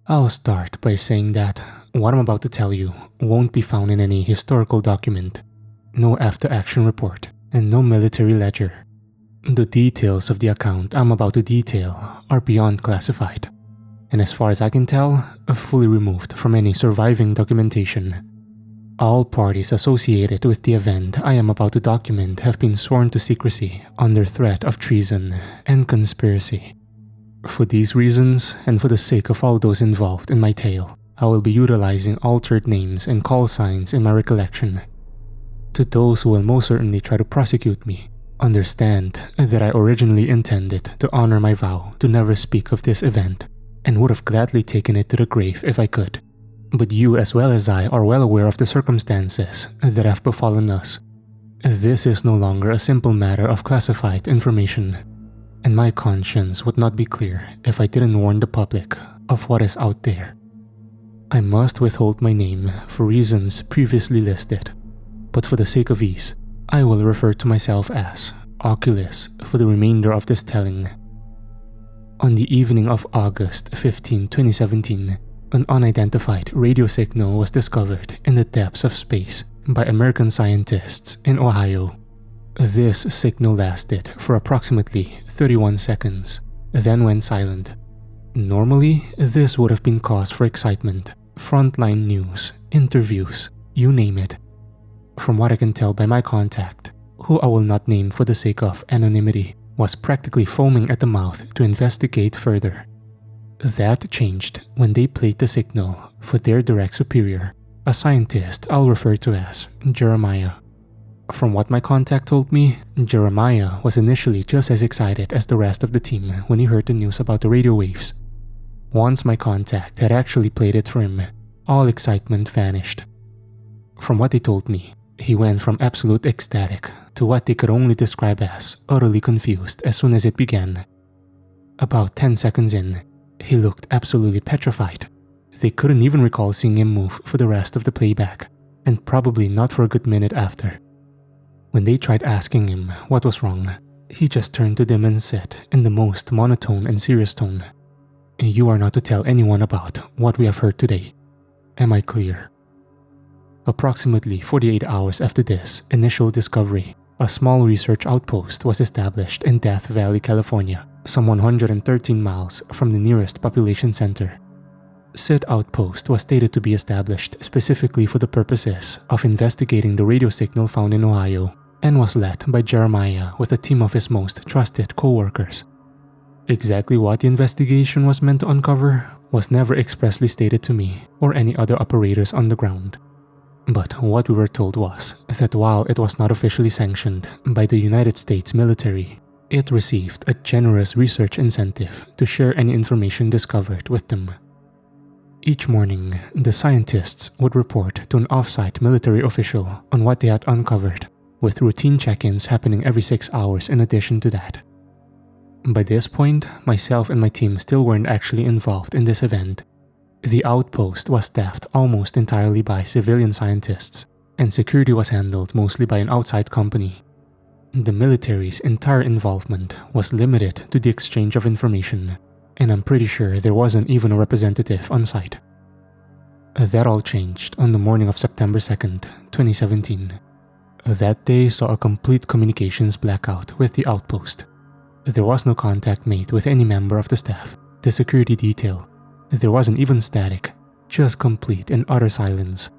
I'll start by saying that what I'm about to tell you won't be found in any historical document, no after-action report, and no military ledger. The details of the account I'm about to detail are beyond classified, and as far as I can tell, fully removed from any surviving documentation. All parties associated with the event I am about to document have been sworn to secrecy under threat of treason and conspiracy. For these reasons, and for the sake of all those involved in my tale, I will be utilizing altered names and call signs in my recollection. To those who will most certainly try to prosecute me, understand that I originally intended to honor my vow to never speak of this event, and would have gladly taken it to the grave if I could. But you as well as I are well aware of the circumstances that have befallen us. This is no longer a simple matter of classified information, and my conscience would not be clear if I didn't warn the public of what is out there. I must withhold my name for reasons previously listed, but for the sake of ease, I will refer to myself as Oculus for the remainder of this telling. On the evening of August 15, 2017, an unidentified radio signal was discovered in the depths of space by American scientists in Ohio. This signal lasted for approximately 31 seconds, then went silent. Normally, this would have been cause for excitement, frontline news, interviews, you name it. From what I can tell by my contact, who I will not name for the sake of anonymity, was practically foaming at the mouth to investigate further. That changed when they played the signal for their direct superior, a scientist I'll refer to as Jeremiah. From what my contact told me, Jeremiah was initially just as excited as the rest of the team when he heard the news about the radio waves. Once my contact had actually played it for him, all excitement vanished. From what they told me, he went from absolute ecstatic to what they could only describe as utterly confused as soon as it began. About 10 seconds in, he looked absolutely petrified. They couldn't even recall seeing him move for the rest of the playback, and probably not for a good minute after. When they tried asking him what was wrong, he just turned to them and said in the most monotone and serious tone, "You are not to tell anyone about what we have heard today. Am I clear?" Approximately 48 hours after this initial discovery, a small research outpost was established in Death Valley, California, some 113 miles from the nearest population center. Said outpost was stated to be established specifically for the purposes of investigating the radio signal found in Ohio, and was led by Jeremiah with a team of his most trusted co-workers. Exactly what the investigation was meant to uncover was never expressly stated to me or any other operators on the ground. But what we were told was that while it was not officially sanctioned by the United States military, it received a generous research incentive to share any information discovered with them. Each morning, the scientists would report to an off-site military official on what they had uncovered, with routine check-ins happening every 6 hours in addition to that. By this point, myself and my team still weren't actually involved in this event. The outpost was staffed almost entirely by civilian scientists, and security was handled mostly by an outside company. The military's entire involvement was limited to the exchange of information, and I'm pretty sure there wasn't even a representative on site. That all changed on the morning of September 2nd, 2017. That day saw a complete communications blackout with the outpost. There was no contact made with any member of the staff, the security detail. There wasn't even static, just complete and utter silence.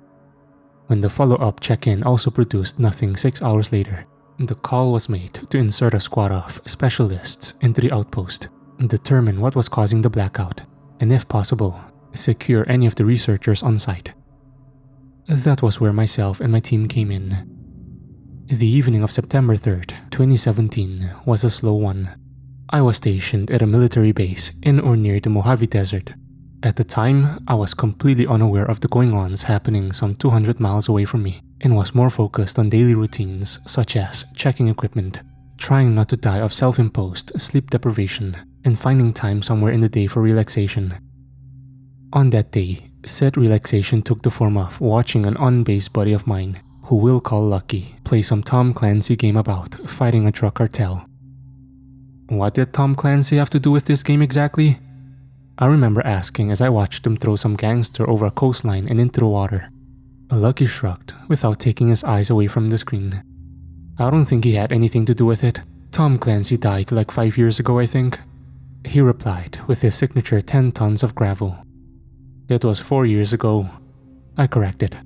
When the follow-up check-in also produced nothing 6 hours later, the call was made to insert a squad of specialists into the outpost, determine what was causing the blackout, and if possible, secure any of the researchers on site. That was where myself and my team came in. The evening of September 3rd, 2017 was a slow one. I was stationed at a military base in or near the Mojave Desert. At the time, I was completely unaware of the goings-ons happening some 200 miles away from me, and was more focused on daily routines such as checking equipment, trying not to die of self-imposed sleep deprivation, and finding time somewhere in the day for relaxation. On that day, said relaxation took the form of watching an on-base buddy of mine, who we'll call Lucky, play some Tom Clancy game about fighting a drug cartel. What did Tom Clancy have to do with this game exactly? I remember asking as I watched them throw some gangster over a coastline and into the water. Lucky shrugged without taking his eyes away from the screen. I don't think he had anything to do with it. Tom Clancy died like 5 years ago, I think. He replied with his signature 10 tons of gravel. It was 4 years ago, I corrected.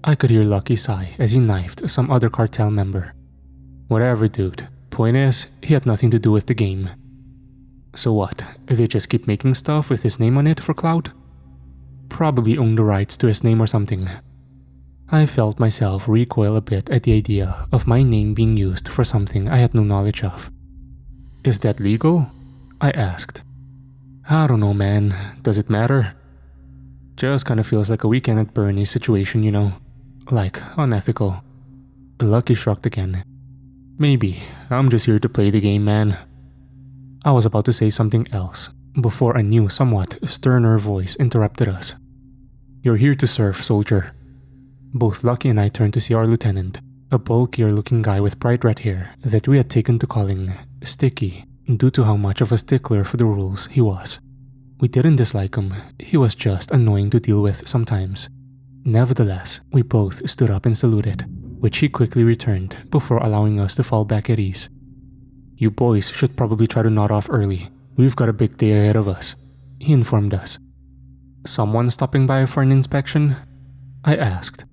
I could hear Lucky sigh as he knifed some other cartel member. Whatever, dude. Point is, he had nothing to do with the game. So what, they just keep making stuff with his name on it for clout? Probably own the rights to his name or something. I felt myself recoil a bit at the idea of my name being used for something I had no knowledge of. Is that legal? I asked. I don't know, man. Does it matter? Just kinda feels like a weekend at Bernie's situation, you know. Like, unethical. Lucky shrugged again. Maybe. I'm just here to play the game, man. I was about to say something else before a new, somewhat sterner voice interrupted us. You're here to serve, soldier. Both Lucky and I turned to see our lieutenant, a bulkier-looking guy with bright red hair that we had taken to calling Sticky due to how much of a stickler for the rules he was. We didn't dislike him, he was just annoying to deal with sometimes. Nevertheless, we both stood up and saluted, which he quickly returned before allowing us to fall back at ease. You boys should probably try to nod off early. We've got a big day ahead of us, he informed us. Someone stopping by for an inspection? I asked.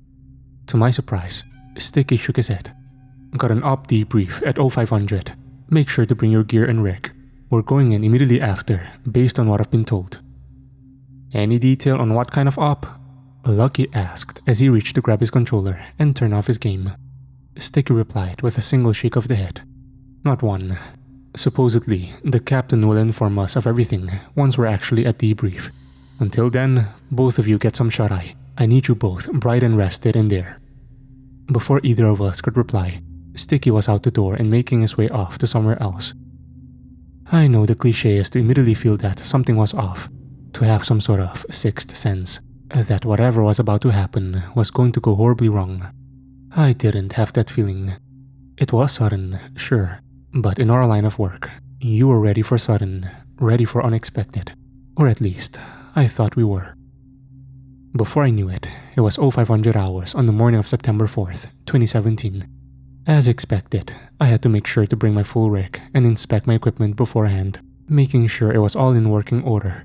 To my surprise, Sticky shook his head. Got an op debrief at 0500. Make sure to bring your gear and rig. We're going in immediately after, based on what I've been told. Any detail on what kind of op? Lucky asked as he reached to grab his controller and turn off his game. Sticky replied with a single shake of the head. Not one. Supposedly, the captain will inform us of everything once we're actually at debrief. Until then, both of you get some shut-eye. I need you both bright and rested in there. Before either of us could reply, Sticky was out the door and making his way off to somewhere else. I know the cliché is to immediately feel that something was off, to have some sort of sixth sense, that whatever was about to happen was going to go horribly wrong. I didn't have that feeling. It was sudden, sure, but in our line of work, you were ready for sudden, ready for unexpected, or at least, I thought we were. Before I knew it, it was 0500 hours on the morning of September 4th, 2017. As expected, I had to make sure to bring my full rig and inspect my equipment beforehand, making sure it was all in working order.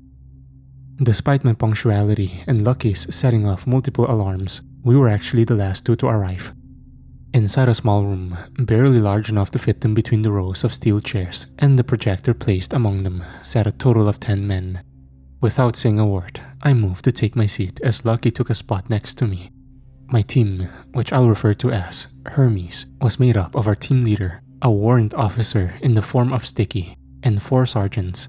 Despite my punctuality and Lucky's setting off multiple alarms, we were actually the last two to arrive. Inside a small room, barely large enough to fit them between the rows of steel chairs and the projector placed among them, sat a total of 10 men. Without saying a word, I moved to take my seat as Lucky took a spot next to me. My team, which I'll refer to as Hermes, was made up of our team leader, a warrant officer in the form of Sticky, and 4 sergeants.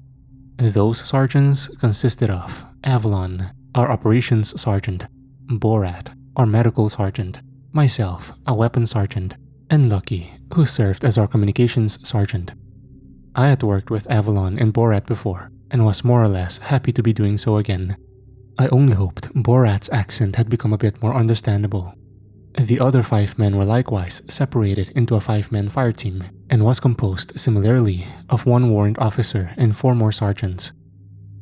Those sergeants consisted of Avalon, our operations sergeant, Borat, our medical sergeant, myself, a weapons sergeant, and Lucky, who served as our communications sergeant. I had worked with Avalon and Borat before, and was more or less happy to be doing so again. I only hoped Borat's accent had become a bit more understandable. The other 5 men were likewise separated into a 5-man fire team, and was composed similarly of 1 warrant officer and 4 more sergeants.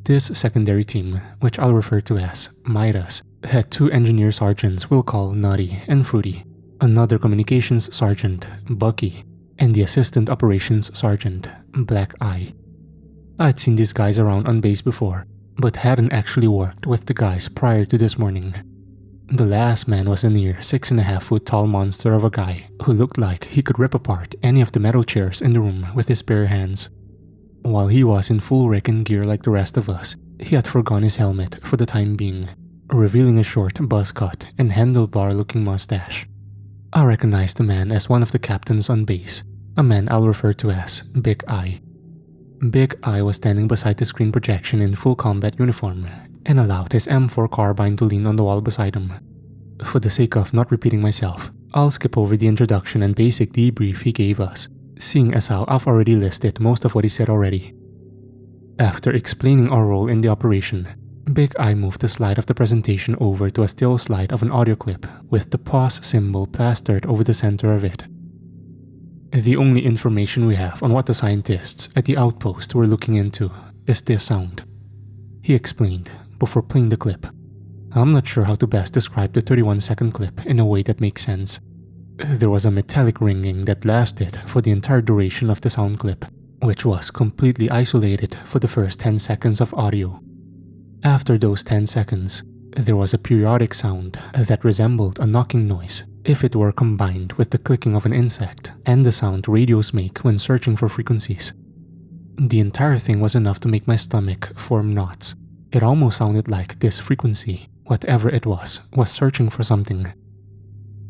This secondary team, which I'll refer to as Midas, had 2 engineer sergeants we'll call Nutty and Fruity, another communications sergeant, Bucky, and the assistant operations sergeant, Black Eye. I'd seen these guys around on base before, but hadn't actually worked with the guys prior to this morning. The last man was a near 6.5-foot tall monster of a guy who looked like he could rip apart any of the metal chairs in the room with his bare hands. While he was in full rig and gear like the rest of us, he had forgone his helmet for the time being, revealing a short buzz cut and handlebar-looking mustache. I recognized the man as one of the captains on base, a man I'll refer to as Big Eye. Big Eye was standing beside the screen projection in full combat uniform and allowed his M4 carbine to lean on the wall beside him. For the sake of not repeating myself, I'll skip over the introduction and basic debrief he gave us, seeing as how I've already listed most of what he said already. After explaining our role in the operation, Big Eye moved the slide of the presentation over to a still slide of an audio clip with the pause symbol plastered over the center of it. The only information we have on what the scientists at the Outpost were looking into is this sound. he explained before playing the clip. I'm not sure how to best describe the 31-second clip in a way that makes sense. There was a metallic ringing that lasted for the entire duration of the sound clip, which was completely isolated for the first 10 seconds of audio. After those 10 seconds, there was a periodic sound that resembled a knocking noise if it were combined with the clicking of an insect and the sound radios make when searching for frequencies. The entire thing was enough to make my stomach form knots. It almost sounded like this frequency, whatever it was searching for something.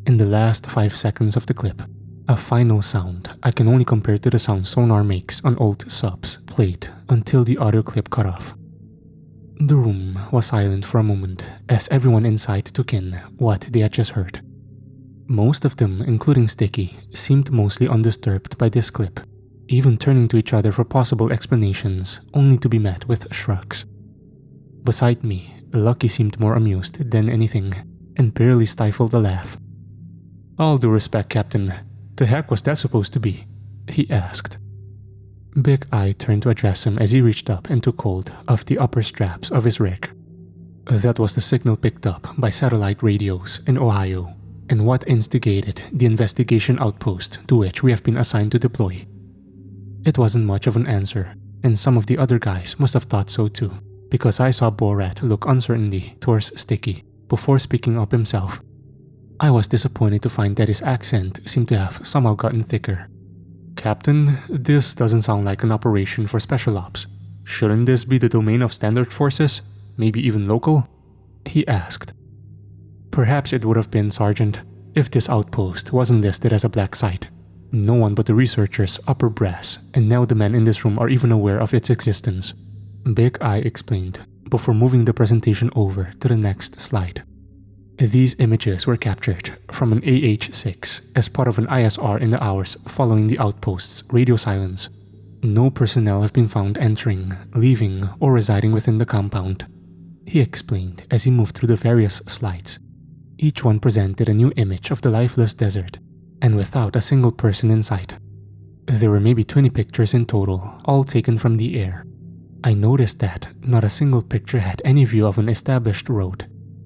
In the last 5 seconds of the clip, a final sound I can only compare to the sound sonar makes on old subs played until the audio clip cut off. The room was silent for a moment as everyone inside took in what they had just heard. Most of them, including Sticky, seemed mostly undisturbed by this clip, even turning to each other for possible explanations only to be met with shrugs. Beside me, Lucky seemed more amused than anything and barely stifled a laugh. "All due respect, Captain, the heck was that supposed to be?" he asked. Big Eye turned to address him as he reached up and took hold of the upper straps of his rig. "That was the signal picked up by satellite radios in Ohio, and what instigated the investigation outpost to which we have been assigned to deploy." It wasn't much of an answer, and some of the other guys must have thought so too, because I saw Borat look uncertainly towards Sticky before speaking up himself. I was disappointed to find that his accent seemed to have somehow gotten thicker. "Captain, this doesn't sound like an operation for special ops. Shouldn't this be the domain of standard forces? Maybe even local?" he asked. "Perhaps it would have been, Sergeant, if this outpost wasn't listed as a black site. No one but the researchers' upper brass and now the men in this room are even aware of its existence," Big Eye explained before moving the presentation over to the next slide. These images were captured from an AH-6 as part of an ISR in the hours following the outpost's radio silence. No personnel have been found entering, leaving, or residing within the compound, he explained as he moved through the various slides. Each one presented a new image of the lifeless desert, and without a single person in sight. There were maybe 20 pictures in total, all taken from the air. I noticed that not a single picture had any view of an established road,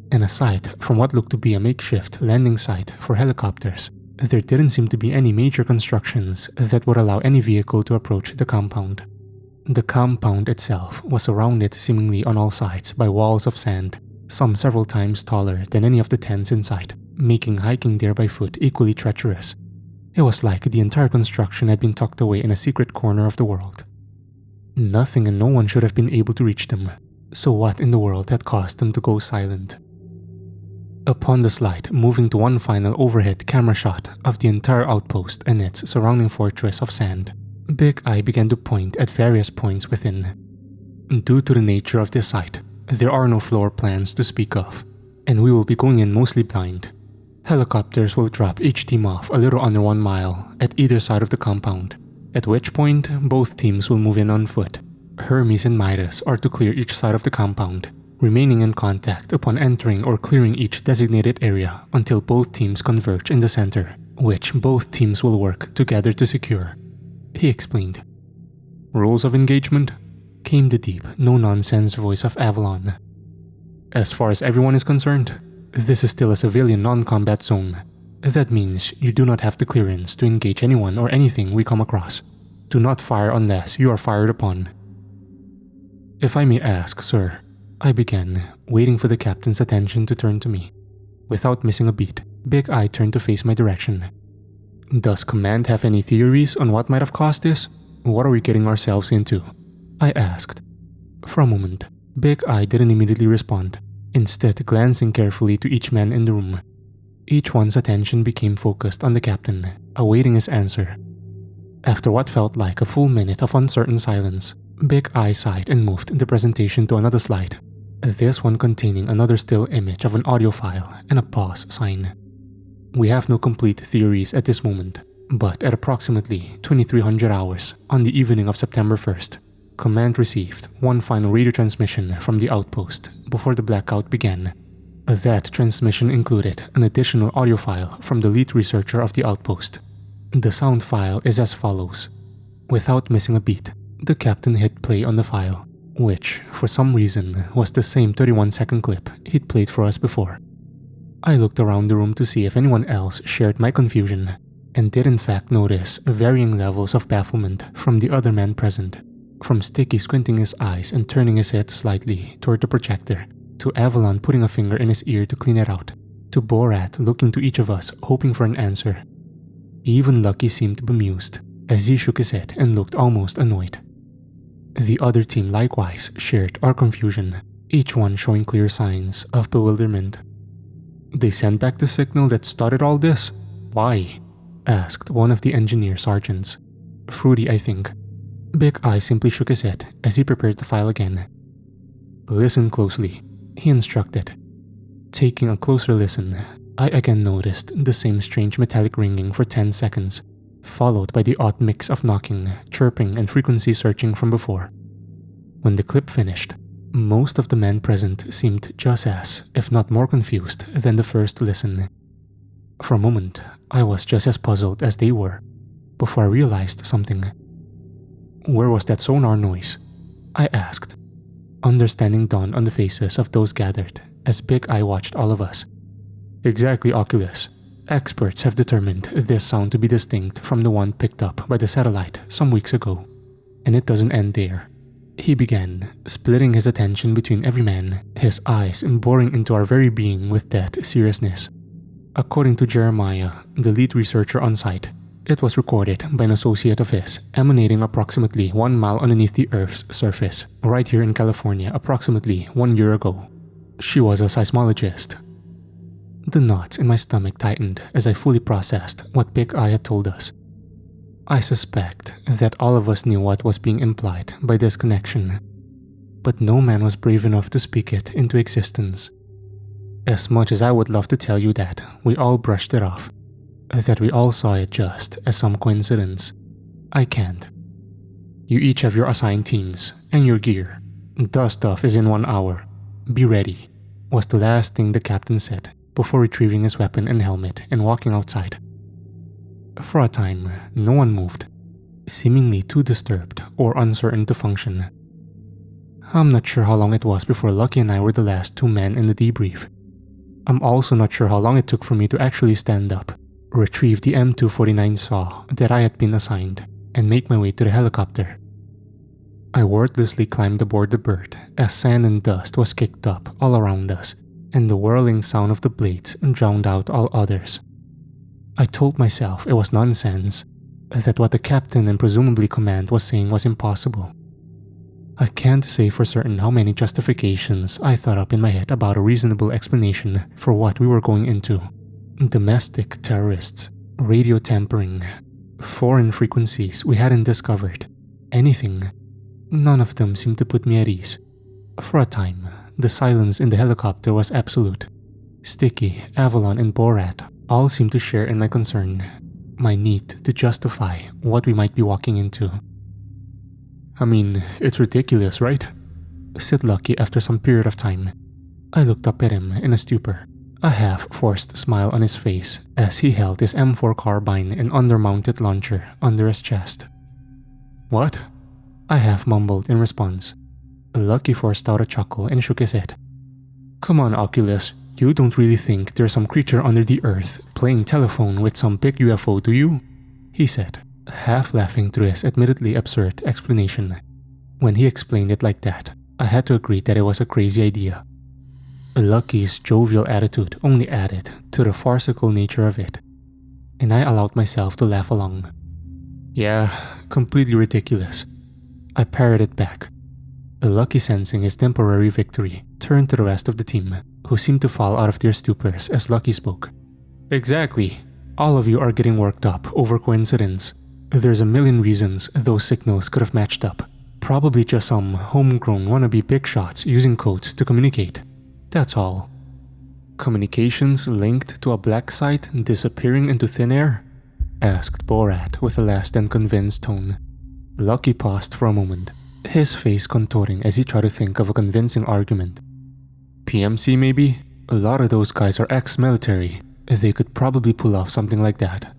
and aside from what looked to be a makeshift landing site for helicopters, there didn't seem to be any major constructions that would allow any vehicle to approach the compound. The compound itself was surrounded seemingly on all sides by walls of sand, some several times taller than any of the tents inside, making hiking there by foot equally treacherous. It was like the entire construction had been tucked away in a secret corner of the world. Nothing and no one should have been able to reach them, so what in the world had caused them to go silent? Upon the slide, moving to one final overhead camera shot of the entire outpost and its surrounding fortress of sand, Big Eye began to point at various points within. Due to the nature of this site, there are no floor plans to speak of, and we will be going in mostly blind. Helicopters will drop each team off a little under 1 mile at either side of the compound, at which point both teams will move in on foot. Hermes and Midas are to clear each side of the compound, remaining in contact upon entering or clearing each designated area until both teams converge in the center, which both teams will work together to secure, he explained. "Rules of engagement?" came the deep, no-nonsense voice of Avalon. "As far as everyone is concerned, this is still a civilian non-combat zone. That means you do not have the clearance to engage anyone or anything we come across. Do not fire unless you are fired upon." "If I may ask, sir," I began, waiting for the captain's attention to turn to me. Without missing a beat, Big Eye turned to face my direction. "Does Command have any theories on what might have caused this? What are we getting ourselves into?" I asked. For a moment, Big Eye didn't immediately respond, instead glancing carefully to each man in the room. Each one's attention became focused on the captain, awaiting his answer. After what felt like a full minute of uncertain silence, Big Eye sighed and moved the presentation to another slide, this one containing another still image of an audio file and a pause sign. "We have no complete theories at this moment, but at approximately 2300 hours on the evening of September 1st, Command received one final radio transmission from the outpost before the blackout began. That transmission included an additional audio file from the lead researcher of the outpost. The sound file is as follows." Without missing a beat, the captain hit play on the file, which, for some reason, was the same 31-second clip he'd played for us before. I looked around the room to see if anyone else shared my confusion, and did in fact notice varying levels of bafflement from the other man present, from Sticky squinting his eyes and turning his head slightly toward the projector, to Avalon putting a finger in his ear to clean it out, to Borat looking to each of us hoping for an answer. Even Lucky seemed bemused, as he shook his head and looked almost annoyed. The other team likewise shared our confusion, each one showing clear signs of bewilderment. "They sent back the signal that started all this? Why?" asked one of the engineer sergeants. Fruity, I think. Big Eye simply shook his head as he prepared the file again. "Listen closely," he instructed. Taking a closer listen, I again noticed the same strange metallic ringing for 10 seconds, followed by the odd mix of knocking, chirping, and frequency searching from before. When the clip finished, most of the men present seemed just as, if not more confused than the first listen. For a moment, I was just as puzzled as they were, before I realized something. "Where was that sonar noise?" I asked. Understanding dawned on the faces of those gathered as Big Eye watched all of us. "Exactly, Oculus. Experts have determined this sound to be distinct from the one picked up by the satellite some weeks ago. And it doesn't end there," he began, splitting his attention between every man, his eyes boring into our very being with that seriousness. According to Jeremiah, the lead researcher on site, it was recorded by an associate of his, emanating approximately 1 mile underneath the Earth's surface, right here in California approximately 1 year ago. She was a seismologist. The knots in my stomach tightened as I fully processed what Big Eye had told us. I suspect that all of us knew what was being implied by this connection, but no man was brave enough to speak it into existence. As much as I would love to tell you that we all brushed it off, that we all saw it just as some coincidence, I can't. "You each have your assigned teams and your gear. Dust off is in 1 hour. Be ready," was the last thing the captain said before retrieving his weapon and helmet and walking outside. For a time, no one moved, seemingly too disturbed or uncertain to function. I'm not sure how long it was before Lucky and I were the last 2 men in the debrief. I'm also not sure how long it took for me to actually stand up, retrieve the M249 saw that I had been assigned, and make my way to the helicopter. I wordlessly climbed aboard the bird as sand and dust was kicked up all around us, and the whirling sound of the blades drowned out all others. I told myself it was nonsense, that what the captain and presumably command was saying was impossible. I can't say for certain how many justifications I thought up in my head about a reasonable explanation for what we were going into. Domestic terrorists, radio tampering, foreign frequencies we hadn't discovered, anything. None of them seemed to put me at ease. For a time, the silence in the helicopter was absolute. Sticky, Avalon, and Borat all seemed to share in my concern, my need to justify what we might be walking into. "I mean, it's ridiculous, right?" said Lucky after some period of time. I looked up at him in a stupor, a half-forced smile on his face as he held his M4 carbine and undermounted launcher under his chest. "What?" I half mumbled in response. Lucky forced out a chuckle and shook his head. "Come on, Oculus. You don't really think there's some creature under the earth playing telephone with some big UFO, do you?" he said, half laughing through his admittedly absurd explanation. When he explained it like that, I had to agree that it was a crazy idea. Lucky's jovial attitude only added to the farcical nature of it, and I allowed myself to laugh along. "Yeah, completely ridiculous," I parroted back. Lucky, sensing his temporary victory, turned to the rest of the team, who seemed to fall out of their stupors as Lucky spoke. "Exactly. All of you are getting worked up over coincidence. There's a million reasons those signals could have matched up. Probably just some homegrown wannabe big shots using codes to communicate. That's all." "Communications linked to a black site disappearing into thin air?" asked Borat with a less than convinced tone. Lucky paused for a moment, his face contorting as he tried to think of a convincing argument. "PMC maybe? A lot of those guys are ex-military. They could probably pull off something like that."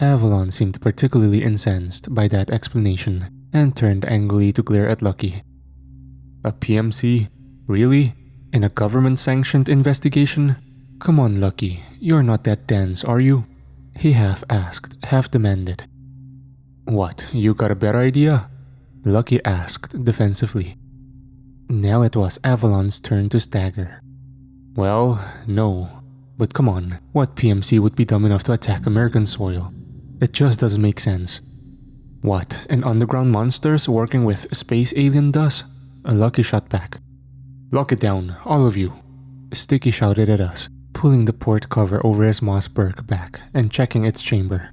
Avalon seemed particularly incensed by that explanation and turned angrily to glare at Lucky. A PMC? Really? In a government-sanctioned investigation? Come on, Lucky, you're not that dense, are you? He half asked, half demanded. What, you got a better idea? Lucky asked defensively. Now it was Avalon's turn to stagger. Well, no. But come on, what PMC would be dumb enough to attack American soil? It just doesn't make sense. What, an underground monsters working with space alien does? Lucky shot back. Lock it down, all of you. Sticky shouted at us, pulling the port cover over his Mossberg back and checking its chamber.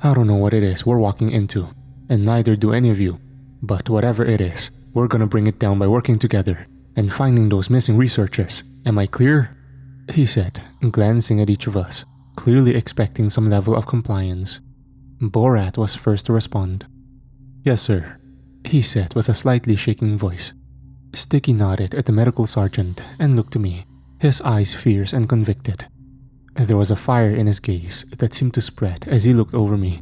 I don't know what it is we're walking into, and neither do any of you. But whatever it is, we're gonna bring it down by working together and finding those missing researchers. Am I clear? He said, glancing at each of us, clearly expecting some level of compliance. Borat was first to respond. Yes, sir, he said with a slightly shaking voice. Sticky nodded at the medical sergeant and looked to me, his eyes fierce and convicted. There was a fire in his gaze that seemed to spread as he looked over me.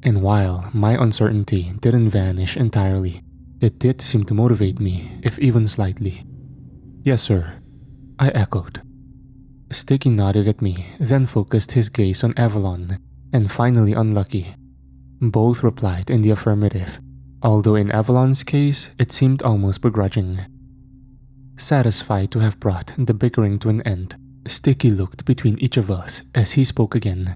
And while my uncertainty didn't vanish entirely, it did seem to motivate me, if even slightly. Yes, sir, I echoed. Sticky nodded at me, then focused his gaze on Avalon, and finally on Lucky. Both replied in the affirmative, although in Avalon's case, it seemed almost begrudging. Satisfied to have brought the bickering to an end, Sticky looked between each of us as he spoke again.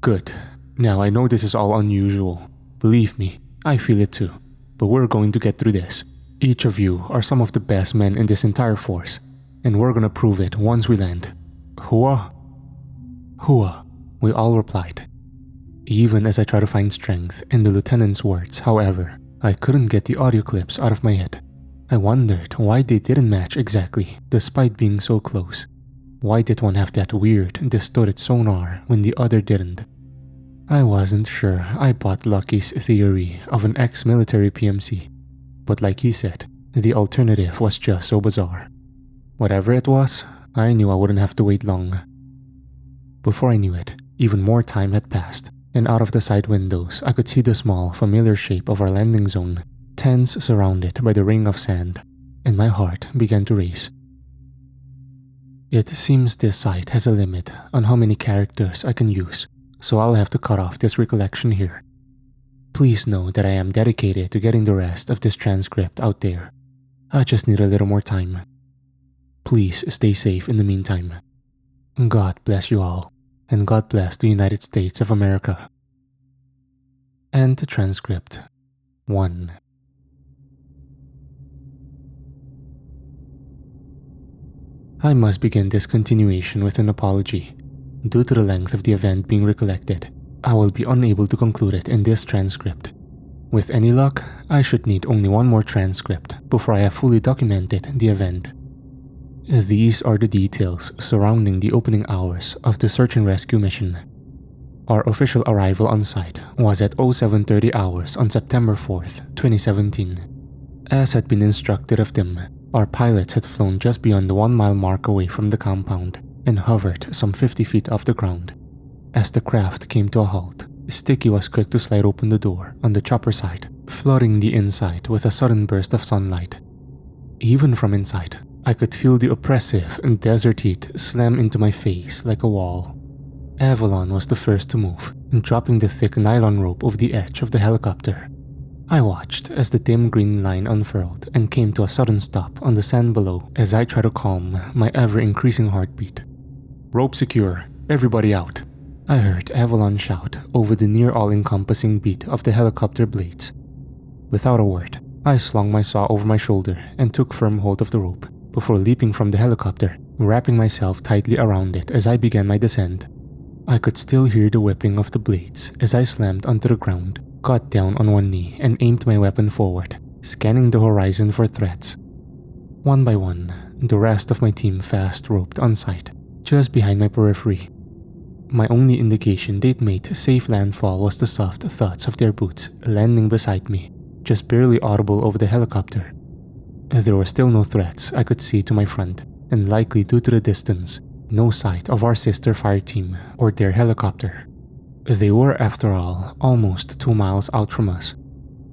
Good. Now I know this is all unusual. Believe me, I feel it too. But we're going to get through this. Each of you are some of the best men in this entire force, and we're gonna prove it once we land. Hua? Hua, we all replied. Even as I tried to find strength in the lieutenant's words, however, I couldn't get the audio clips out of my head. I wondered why they didn't match exactly, despite being so close. Why did one have that weird, distorted sonar when the other didn't? I wasn't sure I bought Lucky's theory of an ex-military PMC, but like he said, the alternative was just so bizarre. Whatever it was, I knew I wouldn't have to wait long. Before I knew it, even more time had passed, and out of the side windows I could see the small, familiar shape of our landing zone, tents surrounded by the ring of sand, and my heart began to race. It seems this site has a limit on how many characters I can use, so I'll have to cut off this recollection here. Please know that I am dedicated to getting the rest of this transcript out there. I just need a little more time. Please stay safe in the meantime. God bless you all, and God bless the United States of America. End the transcript. 1. I must begin this continuation with an apology. Due to the length of the event being recollected, I will be unable to conclude it in this transcript. With any luck, I should need only one more transcript before I have fully documented the event. These are the details surrounding the opening hours of the search and rescue mission. Our official arrival on site was at 0730 hours on September 4th, 2017. As had been instructed of them, our pilots had flown just beyond the 1-mile mark away from the compound and hovered some 50 feet off the ground. As the craft came to a halt, Sticky was quick to slide open the door on the chopper side, flooding the inside with a sudden burst of sunlight. Even from inside, I could feel the oppressive and desert heat slam into my face like a wall. Avalon was the first to move, dropping the thick nylon rope over the edge of the helicopter. I watched as the dim green line unfurled and came to a sudden stop on the sand below as I tried to calm my ever-increasing heartbeat. Rope secure, everybody out, I heard Avalon shout over the near all-encompassing beat of the helicopter blades. Without a word, I slung my saw over my shoulder and took firm hold of the rope before leaping from the helicopter, wrapping myself tightly around it as I began my descent. I could still hear the whipping of the blades as I slammed onto the ground, got down on one knee and aimed my weapon forward, scanning the horizon for threats. One by one, the rest of my team fast-roped on site, just behind my periphery. My only indication they'd made safe landfall was the soft thuds of their boots landing beside me, just barely audible over the helicopter. There were still no threats I could see to my front, and likely due to the distance, no sight of our sister fire team or their helicopter. They were, after all, almost 2 miles out from us.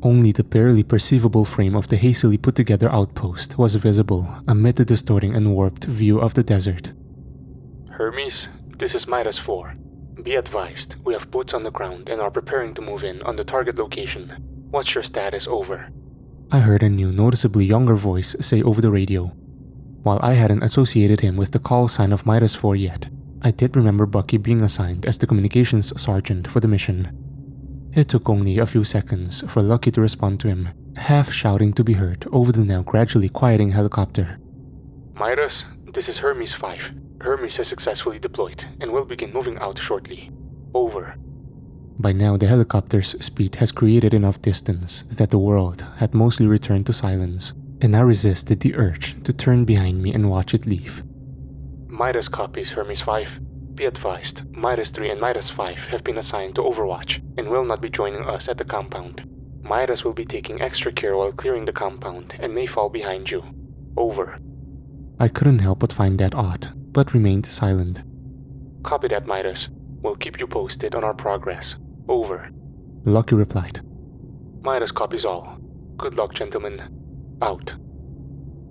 Only the barely perceivable frame of the hastily put together outpost was visible amid the distorting and warped view of the desert. Hermes, this is Midas 4. Be advised, we have boots on the ground and are preparing to move in on the target location. What's your status? Over. I heard a new, noticeably younger voice say over the radio. While I hadn't associated him with the call sign of Midas 4 yet, I did remember Bucky being assigned as the communications sergeant for the mission. It took only a few seconds for Lucky to respond to him, half shouting to be heard over the now gradually quieting helicopter. Midas, this is Hermes 5. Hermes has successfully deployed and will begin moving out shortly. Over. By now, the helicopter's speed has created enough distance that the world had mostly returned to silence, and I resisted the urge to turn behind me and watch it leave. Midas copies Hermes 5. Be advised, Midas 3 and Midas 5 have been assigned to Overwatch and will not be joining us at the compound. Midas will be taking extra care while clearing the compound and may fall behind you. Over. I couldn't help but find that odd, but remained silent. Copy that, Midas. We'll keep you posted on our progress. Over. Lucky replied. Midas copies all. Good luck, gentlemen. Out.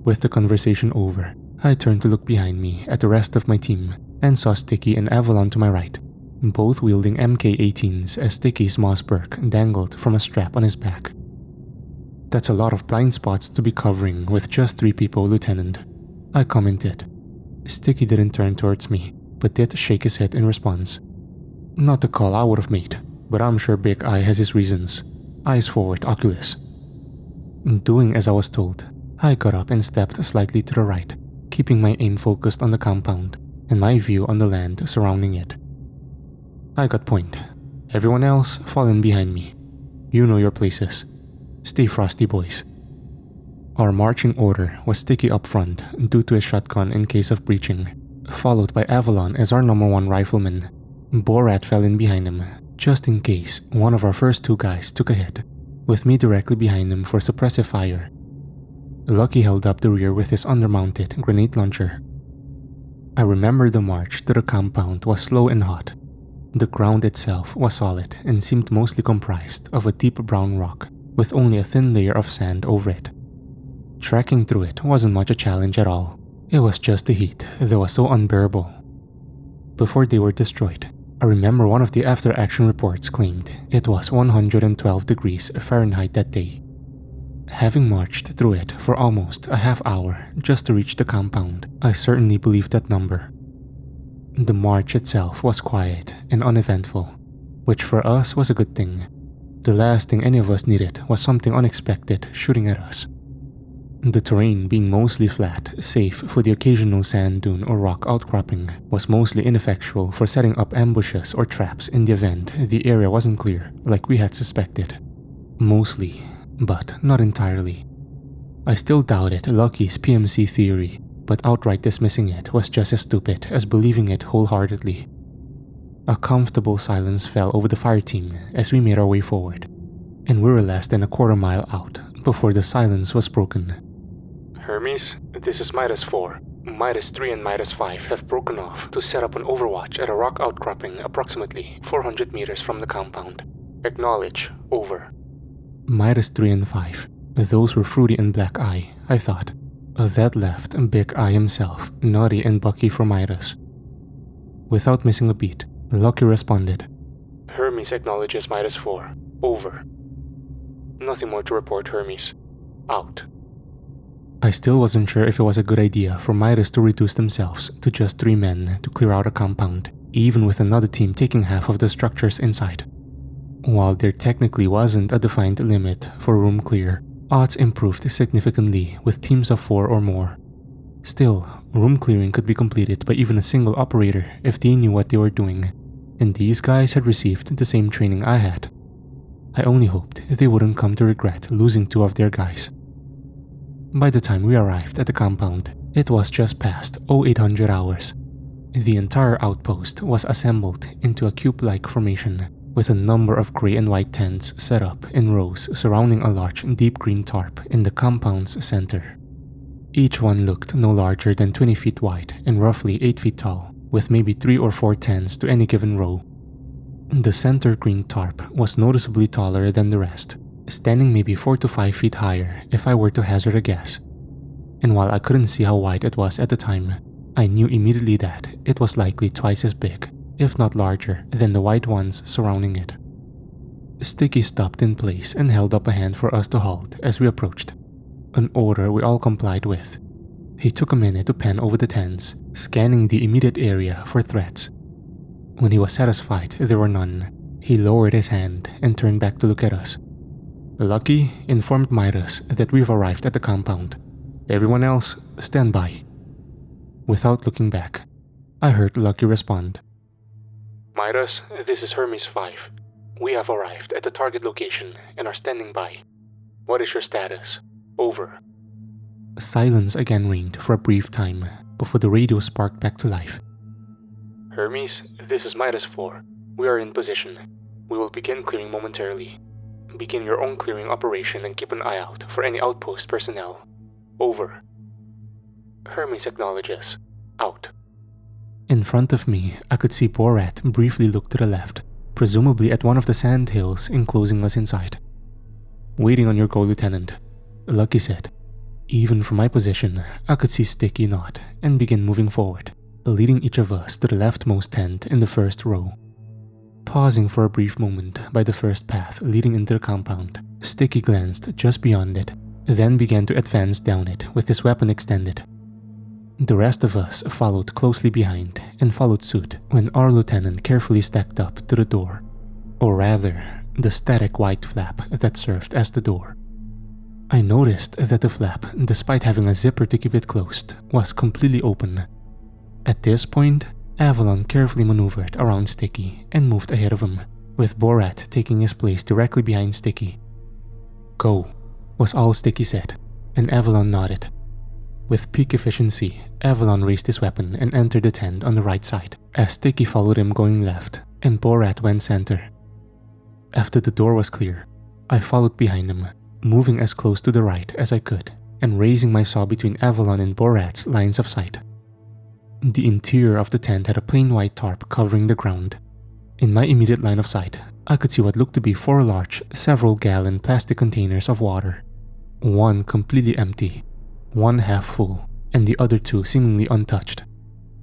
With the conversation over, I turned to look behind me at the rest of my team and saw Sticky and Avalon to my right, both wielding MK-18s as Sticky's Mossberg dangled from a strap on his back. That's a lot of blind spots to be covering with just 3 people, Lieutenant, I commented. Sticky didn't turn towards me, but did shake his head in response. Not the call I would have made, but I'm sure Big Eye has his reasons. Eyes forward, Oculus. Doing as I was told, I got up and stepped slightly to the right, keeping my aim focused on the compound and my view on the land surrounding it. I got point. Everyone else, fall in behind me. You know your places. Stay frosty, boys. Our marching order was Sticky up front due to a shotgun in case of breaching, followed by Avalon as our number 1 rifleman. Borat fell in behind him, just in case one of our first 2 guys took a hit, with me directly behind him for suppressive fire. Lucky held up the rear with his undermounted grenade launcher. I remember the march to the compound was slow and hot. The ground itself was solid and seemed mostly comprised of a deep brown rock with only a thin layer of sand over it. Trekking through it wasn't much a challenge at all. It was just the heat that was so unbearable. Before they were destroyed, I remember one of the after-action reports claimed it was 112 degrees Fahrenheit that day. Having marched through it for almost a half hour just to reach the compound, I certainly believed that number. The march itself was quiet and uneventful, which for us was a good thing. The last thing any of us needed was something unexpected shooting at us. The terrain being mostly flat, save for the occasional sand dune or rock outcropping, was mostly ineffectual for setting up ambushes or traps in the event the area wasn't clear like we had suspected. Mostly, but not entirely. I still doubted Lucky's PMC theory, but outright dismissing it was just as stupid as believing it wholeheartedly. A comfortable silence fell over the fire team as we made our way forward, and we were less than a quarter mile out before the silence was broken. Hermes, this is Midas 4. Midas 3 and Midas 5 have broken off to set up an overwatch at a rock outcropping approximately 400 meters from the compound. Acknowledge. Over. Midas 3 and 5. Those were Fruity and Black Eye, I thought. That left Big Eye himself, Nutty and Bucky for Midas. Without missing a beat, Lucky responded. Hermes acknowledges Midas 4. Over. Nothing more to report, Hermes. Out. I still wasn't sure if it was a good idea for Midas to reduce themselves to just 3 men to clear out a compound, even with another team taking half of the structures inside. While there technically wasn't a defined limit for room clear, odds improved significantly with teams of 4 or more. Still, room clearing could be completed by even a single operator if they knew what they were doing, and these guys had received the same training I had. I only hoped they wouldn't come to regret losing 2 of their guys. By the time we arrived at the compound, it was just past 0800 hours. The entire outpost was assembled into a cube-like formation, with a number of grey and white tents set up in rows surrounding a large deep green tarp in the compound's center. Each one looked no larger than 20 feet wide and roughly 8 feet tall, with maybe 3 or 4 tents to any given row. The center green tarp was noticeably taller than the rest, standing maybe 4 to 5 feet higher if I were to hazard a guess. And while I couldn't see how wide it was at the time, I knew immediately that it was likely twice as big, if not larger, than the white ones surrounding it. Sticky stopped in place and held up a hand for us to halt as we approached, an order we all complied with. He took a minute to pan over the tents, scanning the immediate area for threats. When he was satisfied there were none, he lowered his hand and turned back to look at us. Lucky informed Midas that we've arrived at the compound. Everyone else, stand by. Without looking back, I heard Lucky respond. Midas, this is Hermes 5. We have arrived at the target location and are standing by. What is your status? Over. Silence again reigned for a brief time before the radio sparked back to life. Hermes, this is Midas 4. We are in position. We will begin clearing momentarily. Begin your own clearing operation and keep an eye out for any outpost personnel. Over. Hermes acknowledges. Out. In front of me, I could see Borat briefly look to the left, presumably at one of the sand hills enclosing us inside. Waiting on your go, Lieutenant, Lucky said. Even from my position, I could see Sticky nod and begin moving forward, leading each of us to the leftmost tent in the first row. Pausing for a brief moment by the first path leading into the compound, Sticky glanced just beyond it, then began to advance down it with his weapon extended. The rest of us followed closely behind and followed suit when our lieutenant carefully stacked up to the door, or rather, the static white flap that served as the door. I noticed that the flap, despite having a zipper to keep it closed, was completely open. At this point, Avalon carefully maneuvered around Sticky and moved ahead of him, with Borat taking his place directly behind Sticky. Go, was all Sticky said, and Avalon nodded. With peak efficiency, Avalon raised his weapon and entered the tent on the right side, as Sticky followed him going left, and Borat went center. After the door was clear, I followed behind him, moving as close to the right as I could, and raising my saw between Avalon and Borat's lines of sight. The interior of the tent had a plain white tarp covering the ground. In my immediate line of sight, I could see what looked to be 4 large, several-gallon plastic containers of water. One completely empty, one half full, and the other 2 seemingly untouched.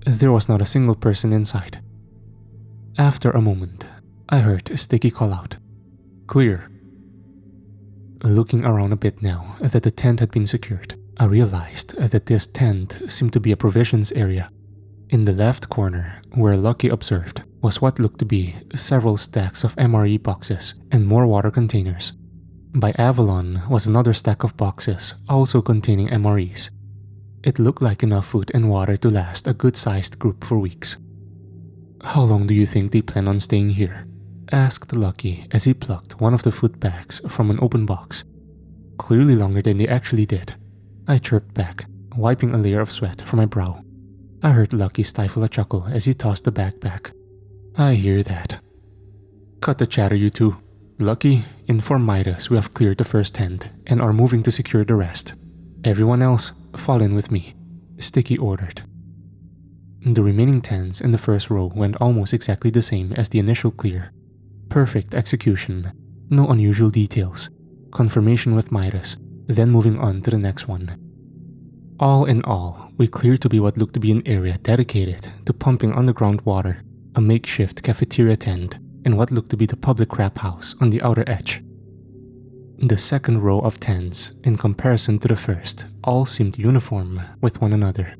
There was not a single person inside. After a moment, I heard Sticky call out, "Clear." Looking around a bit now that the tent had been secured, I realized that this tent seemed to be a provisions area. In the left corner, where Lucky observed, was what looked to be several stacks of MRE boxes and more water containers. By Avalon was another stack of boxes, also containing MREs. It looked like enough food and water to last a good-sized group for weeks. "How long do you think they plan on staying here?" asked Lucky as he plucked one of the food bags from an open box. "Clearly longer than they actually did," I chirped back, wiping a layer of sweat from my brow. I heard Lucky stifle a chuckle as he tossed the bag back. "I hear that. Cut the chatter, you two. Lucky, inform Midas we have cleared the first tent and are moving to secure the rest. Everyone else, fall in with me," Sticky ordered. The remaining tents in the first row went almost exactly the same as the initial clear. Perfect execution, no unusual details, confirmation with Midas, then moving on to the next one. All in all, we cleared to be what looked to be an area dedicated to pumping underground water, a makeshift cafeteria tent, and what looked to be the public crap house on the outer edge. The second row of tents, in comparison to the first, all seemed uniform with one another.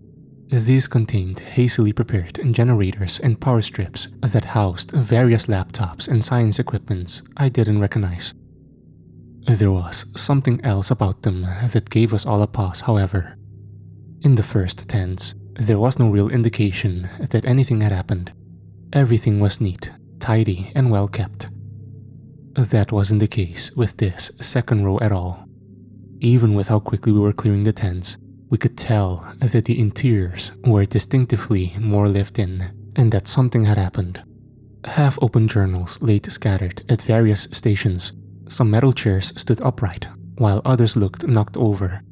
These contained hastily prepared generators and power strips that housed various laptops and science equipments I didn't recognize. There was something else about them that gave us all a pause, however. In the first tents, there was no real indication that anything had happened. Everything was neat, tidy, and well kept. That wasn't the case with this second row at all. Even with how quickly we were clearing the tents, we could tell that the interiors were distinctively more lived in, and that something had happened. Half-open journals lay scattered at various stations. Some metal chairs stood upright, while others looked knocked over.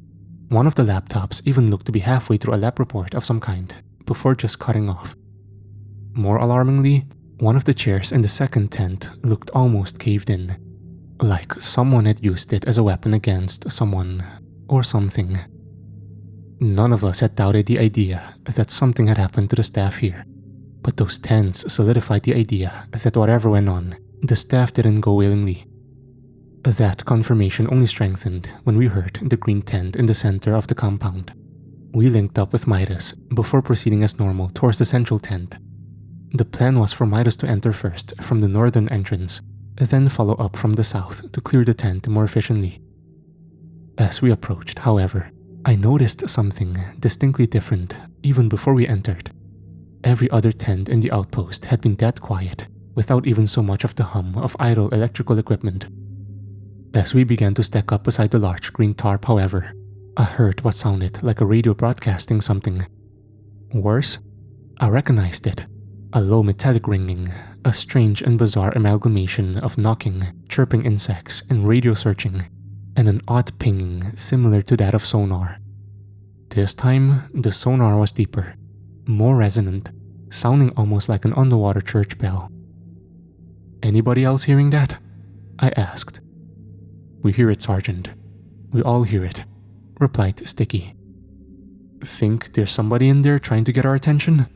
One of the laptops even looked to be halfway through a lab report of some kind, before just cutting off. More alarmingly, one of the chairs in the second tent looked almost caved in. like someone had used it as a weapon against someone or something. None of us had doubted the idea that something had happened to the staff here, but those tents solidified the idea that whatever went on, the staff didn't go willingly. That confirmation only strengthened when we heard the green tent in the center of the compound. We linked up with Midas before proceeding as normal towards the central tent. The plan was for Midas to enter first from the northern entrance, then follow up from the south to clear the tent more efficiently. As we approached, however, I noticed something distinctly different even before we entered. Every other tent in the outpost had been dead quiet, without even so much of the hum of idle electrical equipment. As we began to stack up beside the large green tarp, however, I heard what sounded like a radio broadcasting something. Worse, I recognized it. A low metallic ringing, a strange and bizarre amalgamation of knocking, chirping insects, and radio searching, and an odd pinging similar to that of sonar. This time, the sonar was deeper, more resonant, sounding almost like an underwater church bell. "Anybody else hearing that?" I asked. "We hear it, Sergeant. We all hear it," replied Sticky. "Think there's somebody in there trying to get our attention?"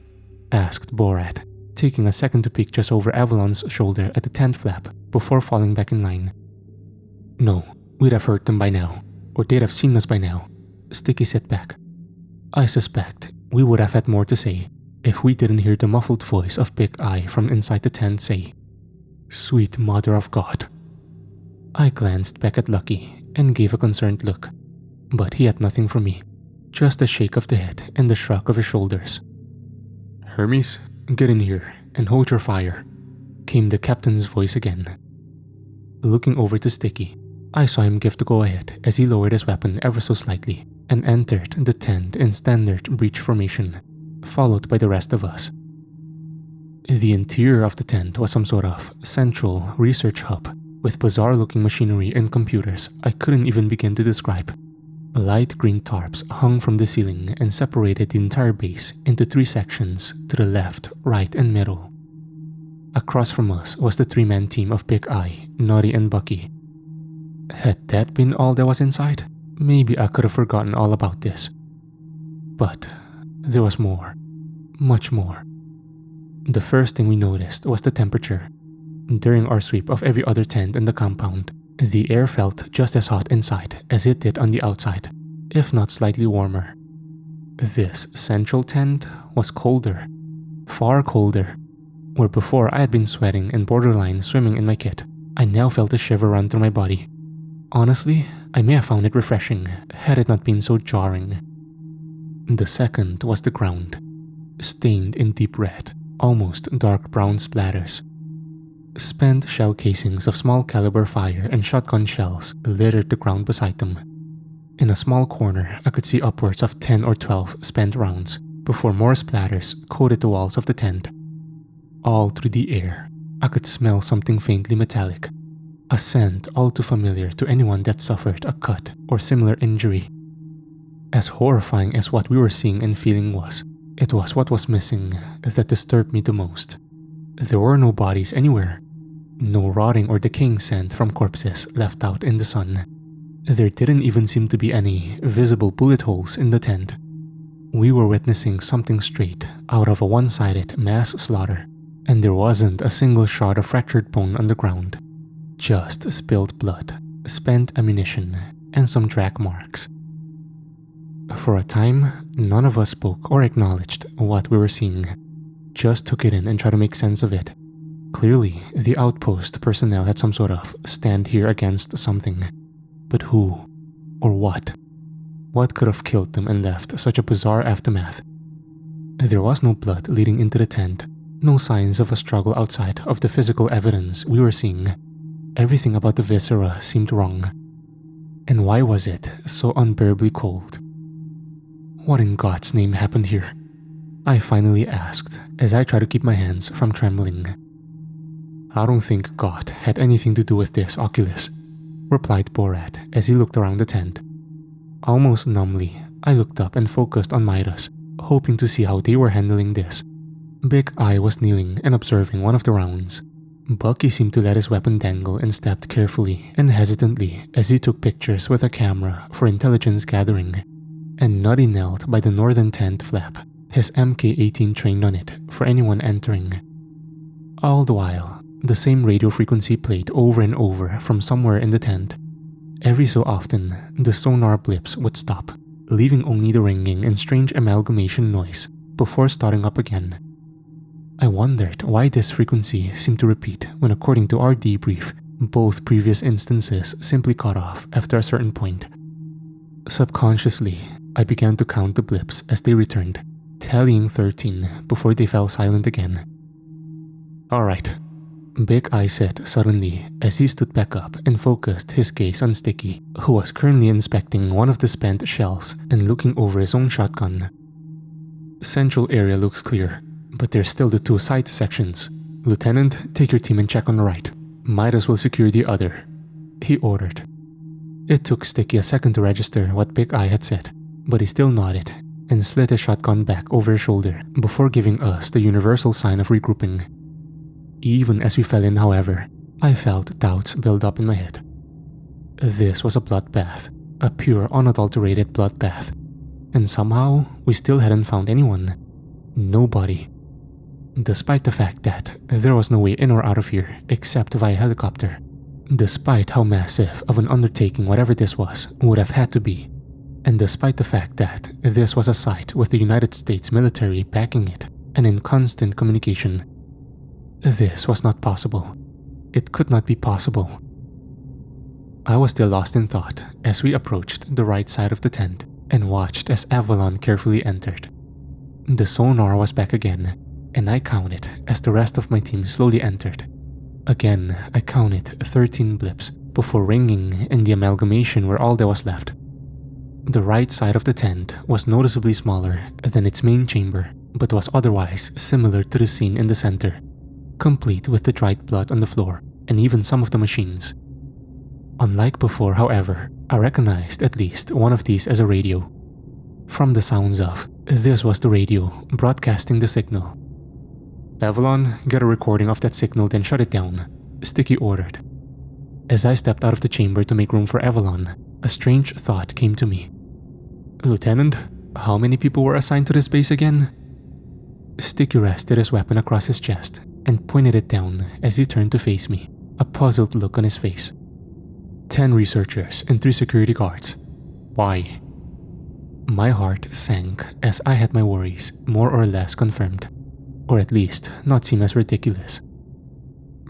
asked Borat, taking a second to peek just over Avalon's shoulder at the tent flap before falling back in line. "No, we'd have heard them by now, or they'd have seen us by now," Sticky said back. I suspect we would have had more to say if we didn't hear the muffled voice of Big Eye from inside the tent say, "Sweet Mother of God." I glanced back at Lucky and gave a concerned look, but he had nothing for me, just a shake of the head and a shrug of his shoulders. "Hermes, get in here and hold your fire," came the captain's voice again. Looking over to Sticky, I saw him give the go-ahead as he lowered his weapon ever so slightly and entered the tent in standard breach formation, followed by the rest of us. The interior of the tent was some sort of central research hub with bizarre-looking machinery and computers I couldn't even begin to describe. Light green tarps hung from the ceiling and separated the entire base into 3 sections to the left, right, and middle. Across from us was the 3-man team of Big Eye, Noddy, and Bucky. Had that been all that was inside, maybe I could have forgotten all about this. But there was more, much more. The first thing we noticed was the temperature. During our sweep of every other tent in the compound, the air felt just as hot inside as it did on the outside, if not slightly warmer. This central tent was colder, far colder. Where before I had been sweating and borderline swimming in my kit, I now felt a shiver run through my body. Honestly, I may have found it refreshing had it not been so jarring. The second was the ground, stained in deep red, almost dark brown splatters. Spent shell casings of small caliber fire and shotgun shells littered the ground beside them. In a small corner, I could see upwards of 10 or 12 spent rounds before more splatters coated the walls of the tent. All through the air, I could smell something faintly metallic, a scent all too familiar to anyone that suffered a cut or similar injury. As horrifying as what we were seeing and feeling was, it was what was missing that disturbed me the most. There were no bodies anywhere. No rotting or decaying scent from corpses left out in the sun. There didn't even seem to be any visible bullet holes in the tent. We were witnessing something straight out of a one-sided mass slaughter, and there wasn't a single shard of fractured bone on the ground. Just spilled blood, spent ammunition, and some drag marks. For a time, none of us spoke or acknowledged what we were seeing. Just took it in and tried to make sense of it. Clearly, the outpost personnel had some sort of stand here against something. But who? Or what? What could have killed them and left such a bizarre aftermath? There was no blood leading into the tent, no signs of a struggle outside of the physical evidence we were seeing. Everything about the viscera seemed wrong. And why was it so unbearably cold? What in God's name happened here? I finally asked as I tried to keep my hands from trembling. "I don't think God had anything to do with this, Oculus," replied Borat as he looked around the tent. Almost numbly, I looked up and focused on Midas, hoping to see how they were handling this. Big Eye was kneeling and observing one of the rounds. Bucky seemed to let his weapon dangle and stepped carefully and hesitantly as he took pictures with a camera for intelligence gathering, and Nutty knelt by the northern tent flap, his MK-18 trained on it for anyone entering. All the while, the same radio frequency played over and over from somewhere in the tent. Every so often, the sonar blips would stop, leaving only the ringing and strange amalgamation noise before starting up again. I wondered why this frequency seemed to repeat when, according to our debrief, both previous instances simply cut off after a certain point. Subconsciously, I began to count the blips as they returned, tallying 13 before they fell silent again. "Alright," Big Eye said suddenly as he stood back up and focused his gaze on Sticky, who was currently inspecting one of the spent shells and looking over his own shotgun. "Central area looks clear, but there's still the 2 side sections. Lieutenant, take your team and check on the right. Midas will secure the other," he ordered. It took Sticky a second to register what Big Eye had said, but he still nodded and slid his shotgun back over his shoulder before giving us the universal sign of regrouping. Even as we fell in, however, I felt doubts build up in my head. This was a bloodbath, a pure, unadulterated bloodbath, and somehow we still hadn't found anyone. Nobody. Despite the fact that there was no way in or out of here except via helicopter. Despite how massive of an undertaking whatever this was would have had to be. And despite the fact that this was a site with the United States military backing it and in constant communication. This was not possible. It could not be possible. I was still lost in thought as we approached the right side of the tent and watched as Avalon carefully entered. The sonar was back again, and I counted as the rest of my team slowly entered. Again, I counted 13 blips before ringing, and the amalgamation were all there was left. The right side of the tent was noticeably smaller than its main chamber, but was otherwise similar to the scene in the center, complete with the dried blood on the floor and even some of the machines. Unlike before, however, I recognized at least one of these as a radio. From the sounds of, this was the radio broadcasting the signal. "Avalon, get a recording of that signal, then shut it down," Sticky ordered. As I stepped out of the chamber to make room for Avalon, a strange thought came to me. "Lieutenant, how many people were assigned to this base again?" Sticky rested his weapon across his chest and pointed it down as he turned to face me, a puzzled look on his face. 10 researchers and 3 security guards. Why? My heart sank as I had my worries more or less confirmed, or at least not seem as ridiculous.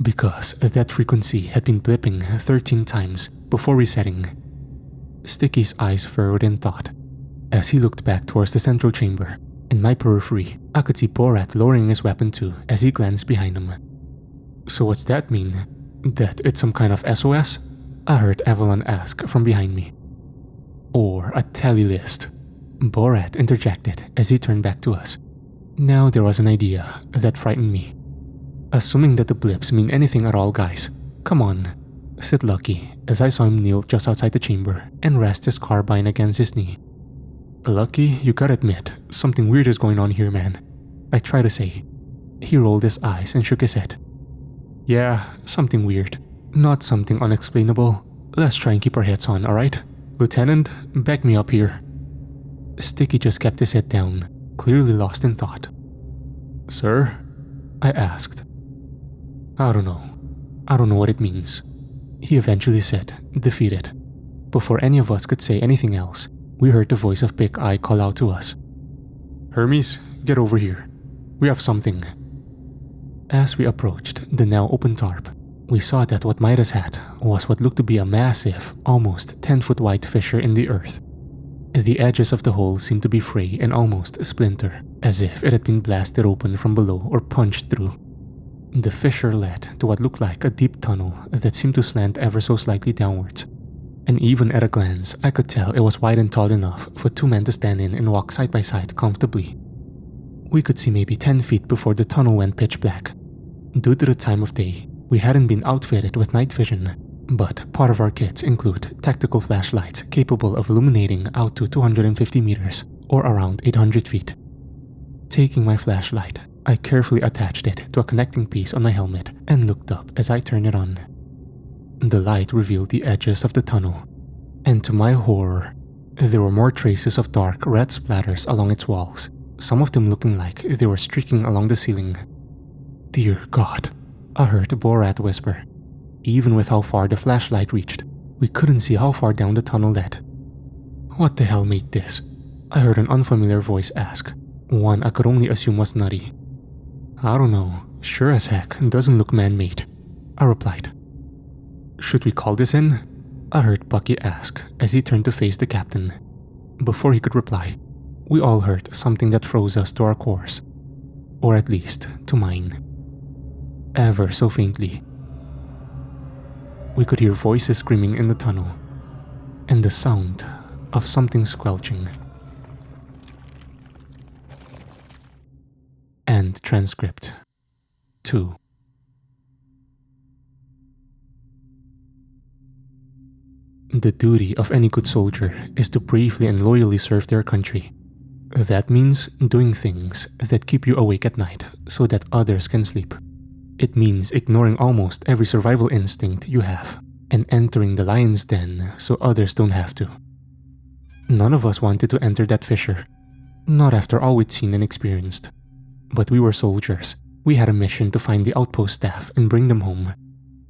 Because that frequency had been blipping 13 times before resetting. Sticky's eyes furrowed in thought. As he looked back towards the central chamber, in my periphery, I could see Borat lowering his weapon too as he glanced behind him. "So what's that mean? That it's some kind of SOS?" I heard Avalon ask from behind me. "Or a tally list," Borat interjected as he turned back to us. Now there was an idea that frightened me. "Assuming that the blips mean anything at all, guys, come on," said Lucky as I saw him kneel just outside the chamber and rest his carbine against his knee. "Lucky, you gotta admit, something weird is going on here, man," I tried to say. He rolled his eyes and shook his head. "Yeah, something weird. Not something unexplainable. Let's try and keep our heads on, alright? Lieutenant, back me up here." Sticky just kept his head down, clearly lost in thought. "Sir?" I asked. I don't know what it means," he eventually said, defeated. Before any of us could say anything else, we heard the voice of Big Eye call out to us. "Hermes, get over here. We have something." As we approached the now open tarp, we saw that what Midas had was what looked to be a massive, almost 10-foot wide fissure in the earth. The edges of the hole seemed to be fray and almost splinter, as if it had been blasted open from below or punched through. The fissure led to what looked like a deep tunnel that seemed to slant ever so slightly downwards. And even at a glance, I could tell it was wide and tall enough for 2 men to stand in and walk side by side comfortably. We could see maybe 10 feet before the tunnel went pitch black. Due to the time of day, we hadn't been outfitted with night vision, but part of our kits include tactical flashlights capable of illuminating out to 250 meters, or around 800 feet. Taking my flashlight, I carefully attached it to a connecting piece on my helmet and looked up as I turned it on. The light revealed the edges of the tunnel, and to my horror, there were more traces of dark red splatters along its walls, some of them looking like they were streaking along the ceiling. "Dear God," I heard Borat whisper. Even with how far the flashlight reached, we couldn't see how far down the tunnel led. "What the hell made this?" I heard an unfamiliar voice ask, one I could only assume was Nutty. "I don't know, sure as heck doesn't look man-made," I replied. "Should we call this in?" I heard Bucky ask as he turned to face the captain. Before he could reply, we all heard something that froze us to our cores. Or at least, to mine. Ever so faintly. We could hear voices screaming in the tunnel, and the sound of something squelching. End transcript 2. The duty of any good soldier is to bravely and loyally serve their country. That means doing things that keep you awake at night so that others can sleep. It means ignoring almost every survival instinct you have and entering the lion's den so others don't have to. None of us wanted to enter that fissure, not after all we'd seen and experienced. But we were soldiers. We had a mission to find the Outpost staff and bring them home.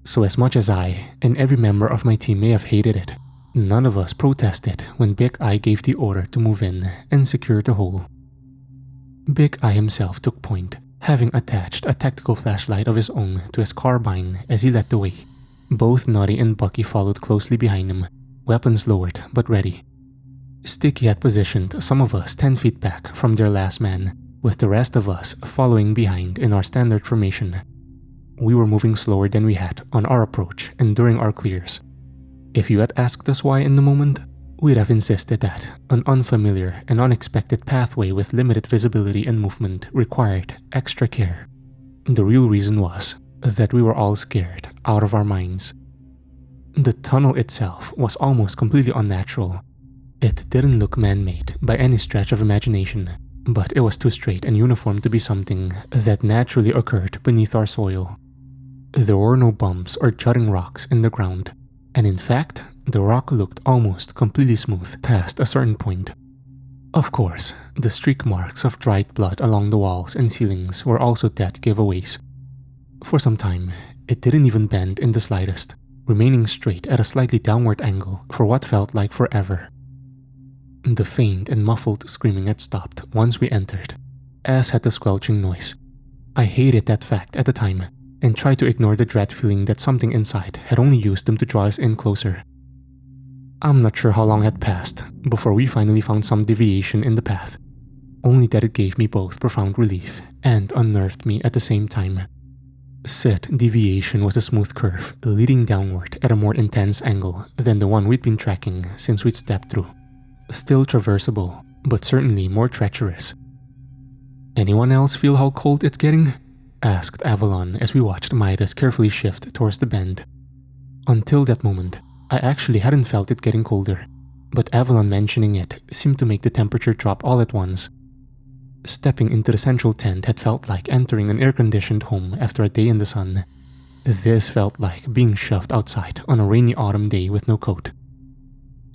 So as much as I and every member of my team may have hated it, none of us protested when Big Eye gave the order to move in and secure the hole. Big Eye himself took point, having attached a tactical flashlight of his own to his carbine as he led the way. Both Nutty and Bucky followed closely behind him, weapons lowered but ready. Sticky had positioned some of us 10 feet back from their last man, with the rest of us following behind in our standard formation. We were moving slower than we had on our approach and during our clears. If you had asked us why in the moment, we'd have insisted that an unfamiliar and unexpected pathway with limited visibility and movement required extra care. The real reason was that we were all scared out of our minds. The tunnel itself was almost completely unnatural. It didn't look man-made by any stretch of imagination, but it was too straight and uniform to be something that naturally occurred beneath our soil. There were no bumps or jutting rocks in the ground, and in fact, the rock looked almost completely smooth past a certain point. Of course, the streak marks of dried blood along the walls and ceilings were also dead giveaways. For some time, it didn't even bend in the slightest, remaining straight at a slightly downward angle for what felt like forever. The faint and muffled screaming had stopped once we entered, as had the squelching noise. I hated that fact at the time, and tried to ignore the dread feeling that something inside had only used them to draw us in closer. I'm not sure how long had passed before we finally found some deviation in the path, only that it gave me both profound relief and unnerved me at the same time. Said deviation was a smooth curve leading downward at a more intense angle than the one we'd been tracking since we'd stepped through. Still traversable, but certainly more treacherous. "Anyone else feel how cold it's getting?" asked Avalon as we watched Midas carefully shift towards the bend. Until that moment, I actually hadn't felt it getting colder, but Avalon mentioning it seemed to make the temperature drop all at once. Stepping into the central tent had felt like entering an air-conditioned home after a day in the sun. This felt like being shoved outside on a rainy autumn day with no coat.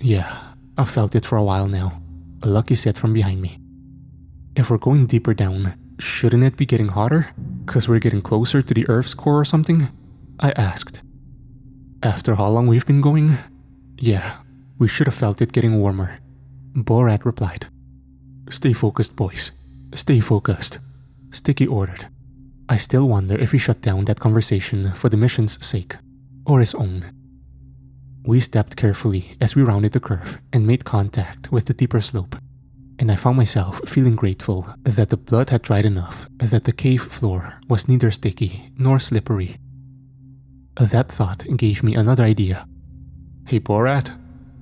"Yeah, I've felt it for a while now," Lucky said from behind me. "If we're going deeper down, shouldn't it be getting hotter? 'Cause we're getting closer to the Earth's core or something?" I asked. "After how long we've been going? Yeah, we should have felt it getting warmer," Borat replied. "Stay focused, boys. Stay focused," Sticky ordered. I still wonder if he shut down that conversation for the mission's sake, or his own. We stepped carefully as we rounded the curve and made contact with the deeper slope, and I found myself feeling grateful that the blood had dried enough that the cave floor was neither sticky nor slippery. That thought gave me another idea. "Hey Borat?"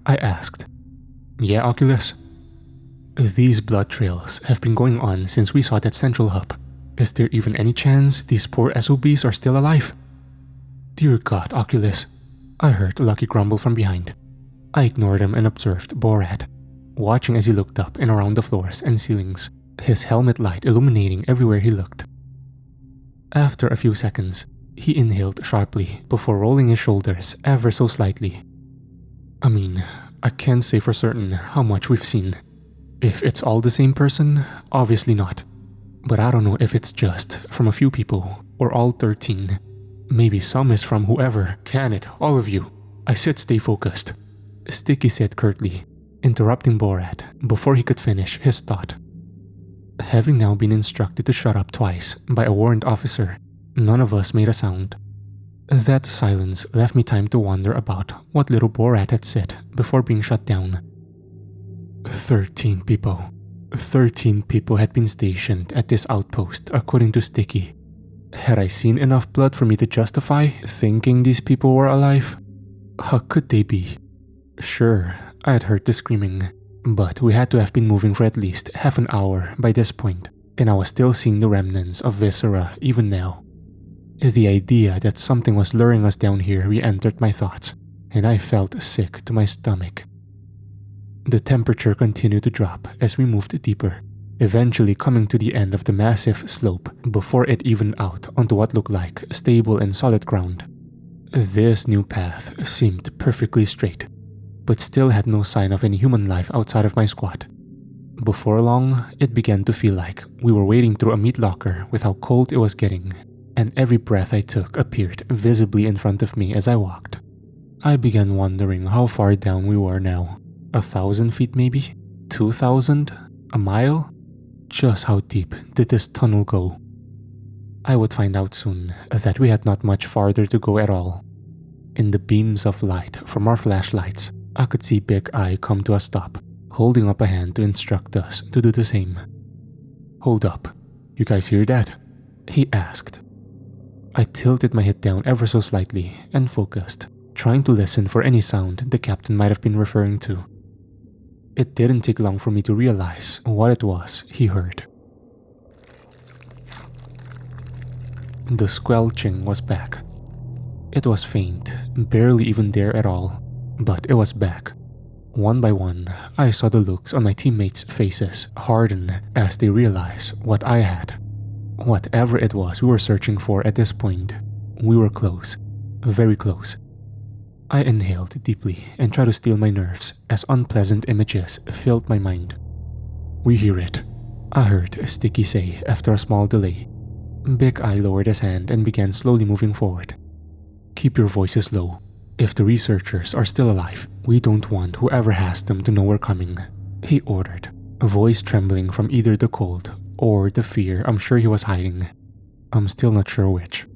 I asked. "Yeah, Oculus?" "These blood trails have been going on since we saw that central hub. Is there even any chance these poor SOBs are still alive?" "Dear God, Oculus," I heard Lucky grumble from behind. I ignored him and observed Borat, watching as he looked up and around the floors and ceilings, his helmet light illuminating everywhere he looked. After a few seconds, he inhaled sharply before rolling his shoulders ever so slightly. I mean, I can't say for certain how much we've seen. If it's all the same person, obviously not. But I don't know if it's just from a few people or all 13. Maybe some is from whoever. Can it, all of you? I said stay focused, Sticky said curtly, interrupting Borat before he could finish his thought. Having now been instructed to shut up twice by a warrant officer, none of us made a sound. That silence left me time to wonder about what little Borat had said before being shut down. 13 people. 13 people had been stationed at this outpost, according to Sticky. Had I seen enough blood for me to justify thinking these people were alive? How could they be? Sure, I had heard the screaming, but we had to have been moving for at least half an hour by this point, and I was still seeing the remnants of viscera even now. The idea that something was luring us down here re-entered my thoughts, and I felt sick to my stomach. The temperature continued to drop as we moved deeper, eventually coming to the end of the massive slope before it evened out onto what looked like stable and solid ground. This new path seemed perfectly straight, but still had no sign of any human life outside of my squad. Before long, it began to feel like we were wading through a meat locker with how cold it was getting, and every breath I took appeared visibly in front of me as I walked. I began wondering how far down we were now. 1,000 feet maybe? 2,000? A mile? Just how deep did this tunnel go? I would find out soon that we had not much farther to go at all. In the beams of light from our flashlights, I could see Big Eye come to a stop, holding up a hand to instruct us to do the same. "Hold up. You guys hear that?" he asked. I tilted my head down ever so slightly and focused, trying to listen for any sound the captain might have been referring to. It didn't take long for me to realize what it was he heard. The squelching was back. It was faint, barely even there at all, but it was back. One by one, I saw the looks on my teammates' faces harden as they realized what I had. Whatever it was we were searching for at this point, we were close, very close. I inhaled deeply and tried to steel my nerves as unpleasant images filled my mind. "We hear it," I heard Sticky say after a small delay. Big Eye lowered his hand and began slowly moving forward. "Keep your voices low. If the researchers are still alive, we don't want whoever has them to know we're coming," he ordered, a voice trembling from either the cold or the fear I'm sure he was hiding. I'm still not sure which.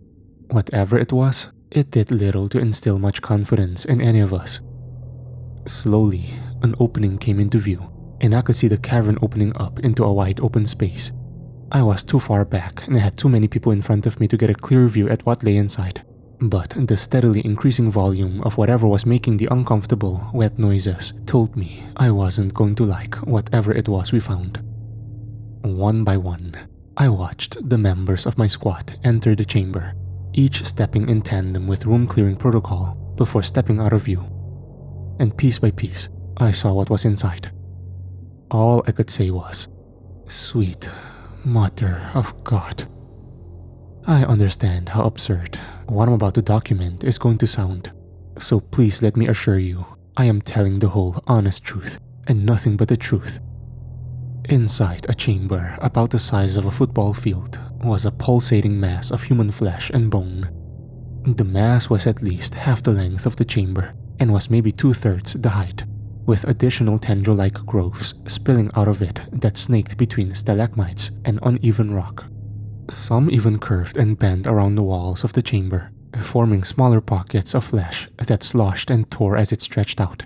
Whatever it was, it did little to instill much confidence in any of us. Slowly, an opening came into view, and I could see the cavern opening up into a wide open space. I was too far back and I had too many people in front of me to get a clear view at what lay inside, but the steadily increasing volume of whatever was making the uncomfortable, wet noises told me I wasn't going to like whatever it was we found. One by one, I watched the members of my squad enter the chamber, each stepping in tandem with room-clearing protocol before stepping out of view. And piece by piece, I saw what was inside. All I could say was, "Sweet Mother of God." I understand how absurd what I'm about to document is going to sound, so please let me assure you, I am telling the whole honest truth and nothing but the truth. Inside a chamber about the size of a football field was a pulsating mass of human flesh and bone. The mass was at least half the length of the chamber and was maybe 2/3 the height, with additional tendril-like growths spilling out of it that snaked between stalagmites and uneven rock. Some even curved and bent around the walls of the chamber, forming smaller pockets of flesh that sloshed and tore as it stretched out.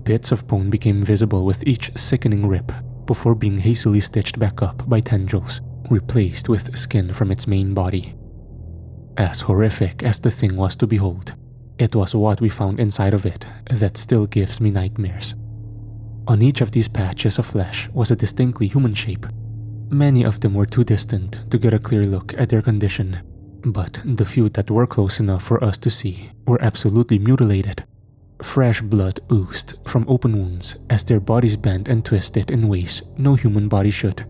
Bits of bone became visible with each sickening rip before being hastily stitched back up by tendrils, replaced with skin from its main body. As horrific as the thing was to behold, it was what we found inside of it that still gives me nightmares. On each of these patches of flesh was a distinctly human shape. Many of them were too distant to get a clear look at their condition, but the few that were close enough for us to see were absolutely mutilated. Fresh blood oozed from open wounds as their bodies bent and twisted in ways no human body should.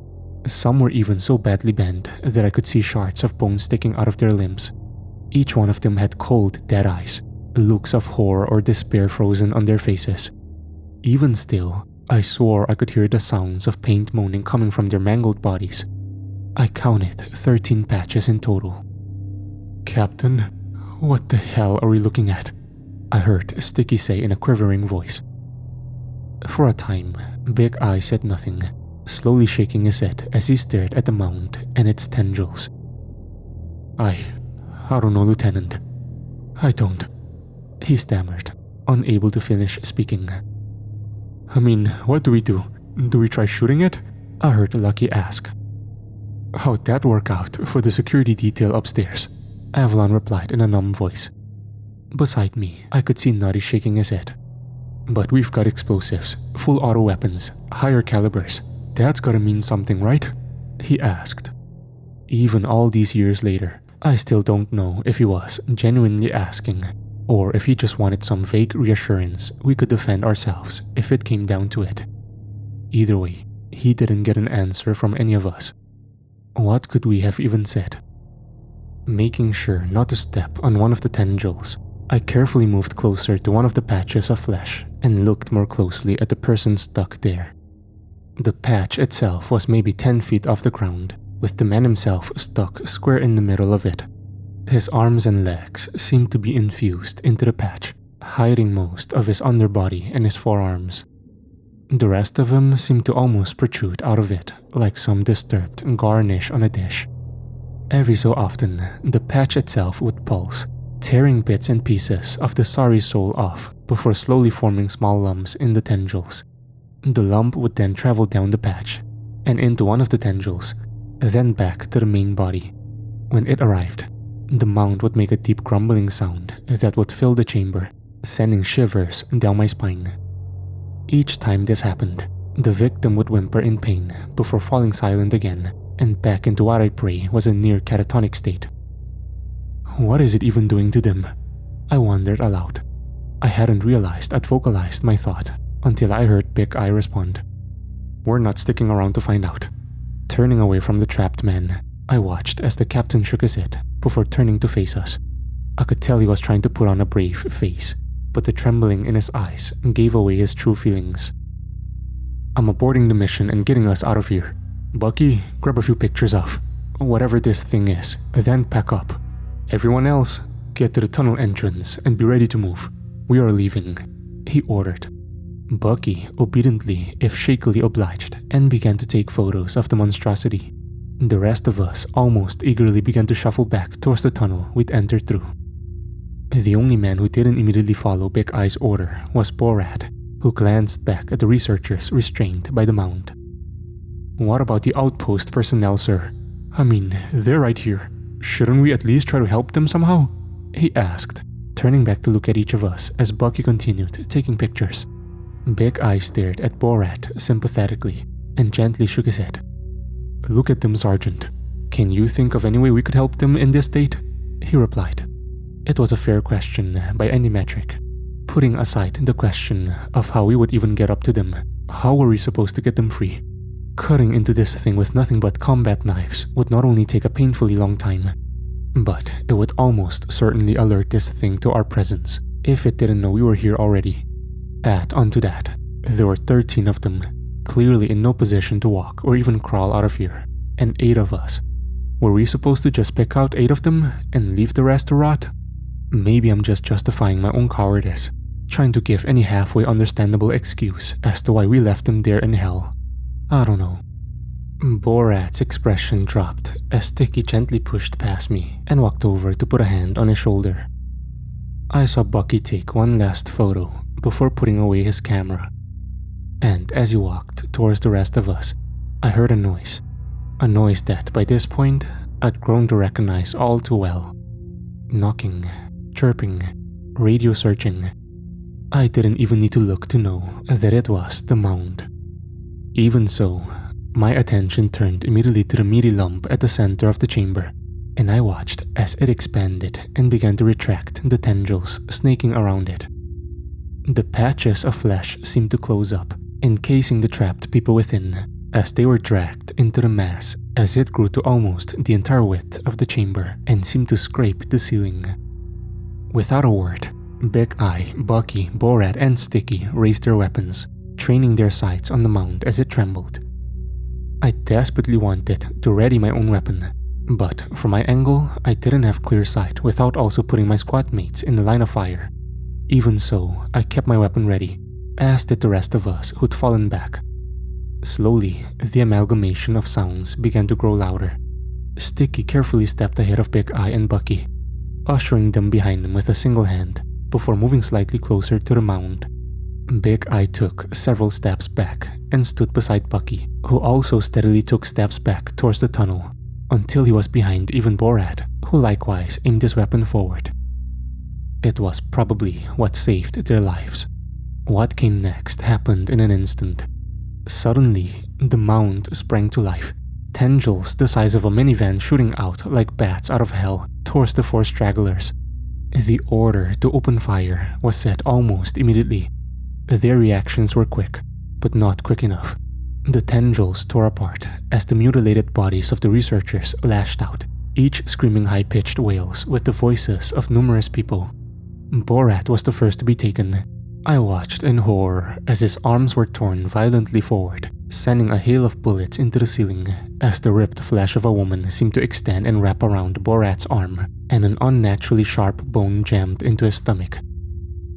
Some were even so badly bent that I could see shards of bone sticking out of their limbs. Each one of them had cold, dead eyes, looks of horror or despair frozen on their faces. Even still, I swore I could hear the sounds of pain moaning coming from their mangled bodies. I counted 13 patches in total. "Captain, what the hell are we looking at?" I heard Sticky say in a quivering voice. For a time, Big Eye said nothing, slowly shaking his head as he stared at the mound and its tendrils. I don't know, Lieutenant. I don't," he stammered, unable to finish speaking. "I mean, what do we do? Do we try shooting it?" I heard Lucky ask. "How'd that work out for the security detail upstairs?" Avalon replied in a numb voice. Beside me, I could see Nutty shaking his head. "But we've got explosives, full auto weapons, higher calibers. That's gotta mean something, right?" he asked. Even all these years later, I still don't know if he was genuinely asking, or if he just wanted some vague reassurance we could defend ourselves if it came down to it. Either way, he didn't get an answer from any of us. What could we have even said? Making sure not to step on one of the tendrils, I carefully moved closer to one of the patches of flesh and looked more closely at the person stuck there. The patch itself was maybe 10 feet off the ground, with the man himself stuck square in the middle of it. His arms and legs seemed to be infused into the patch, hiding most of his underbody and his forearms. The rest of him seemed to almost protrude out of it, like some disturbed garnish on a dish. Every so often, the patch itself would pulse, tearing bits and pieces of the sorry soul off before slowly forming small lumps in the tendrils. The lump would then travel down the patch and into one of the tendrils, then back to the main body. When it arrived, the mound would make a deep grumbling sound that would fill the chamber, sending shivers down my spine. Each time this happened, the victim would whimper in pain before falling silent again and back into what I pray was a near catatonic state. What is it even doing to them? I wondered aloud. I hadn't realized I'd vocalized my thought until I heard Big Eye respond. "We're not sticking around to find out." Turning away from the trapped man, I watched as the captain shook his head before turning to face us. I could tell he was trying to put on a brave face, but the trembling in his eyes gave away his true feelings. "I'm aborting the mission and getting us out of here. Bucky, grab a few pictures of whatever this thing is, then pack up. Everyone else, get to the tunnel entrance and be ready to move. We are leaving," he ordered. Bucky obediently, if shakily, obliged and began to take photos of the monstrosity. The rest of us almost eagerly began to shuffle back towards the tunnel we'd entered through. The only man who didn't immediately follow Big Eye's order was Borat, who glanced back at the researchers restrained by the mound. "What about the Outpost personnel, sir? I mean, they're right here. Shouldn't we at least try to help them somehow?" he asked, turning back to look at each of us as Bucky continued taking pictures. Big Eye stared at Borat sympathetically and gently shook his head. "Look at them, Sergeant. Can you think of any way we could help them in this state?" he replied. It was a fair question by any metric. Putting aside the question of how we would even get up to them, how were we supposed to get them free? Cutting into this thing with nothing but combat knives would not only take a painfully long time, but it would almost certainly alert this thing to our presence if it didn't know we were here already. Add onto that, there were 13 of them, clearly in no position to walk or even crawl out of here, and 8 of us. Were we supposed to just pick out 8 of them and leave the rest to rot? Maybe I'm just justifying my own cowardice, trying to give any halfway understandable excuse as to why we left them there in hell. I don't know. Borat's expression dropped as Sticky gently pushed past me and walked over to put a hand on his shoulder. I saw Bucky take one last photo before putting away his camera. And as he walked towards the rest of us, I heard a noise that by this point I'd grown to recognize all too well. Knocking, chirping, radio searching. I didn't even need to look to know that it was the mound. Even so, my attention turned immediately to the meaty lump at the center of the chamber, and I watched as it expanded and began to retract the tendrils snaking around it. The patches of flesh seemed to close up, encasing the trapped people within, as they were dragged into the mass as it grew to almost the entire width of the chamber and seemed to scrape the ceiling. Without a word, Big Eye, Bucky, Borat, and Sticky raised their weapons, training their sights on the mound as it trembled. I desperately wanted to ready my own weapon, but from my angle, I didn't have clear sight without also putting my squad mates in the line of fire. Even so, I kept my weapon ready, as did the rest of us who'd fallen back. Slowly, the amalgamation of sounds began to grow louder. Sticky carefully stepped ahead of Big Eye and Bucky, ushering them behind him with a single hand before moving slightly closer to the mound. Big Eye took several steps back and stood beside Bucky, who also steadily took steps back towards the tunnel, until he was behind even Borat, who likewise aimed his weapon forward. It was probably what saved their lives. What came next happened in an instant. Suddenly, the mound sprang to life, tendrils the size of a minivan shooting out like bats out of hell towards the four stragglers. The order to open fire was set almost immediately. Their reactions were quick, but not quick enough. The tendrils tore apart as the mutilated bodies of the researchers lashed out, each screaming high-pitched wails with the voices of numerous people. Borat was the first to be taken. I watched in horror as his arms were torn violently forward, sending a hail of bullets into the ceiling as the ripped flesh of a woman seemed to extend and wrap around Borat's arm, and an unnaturally sharp bone jammed into his stomach.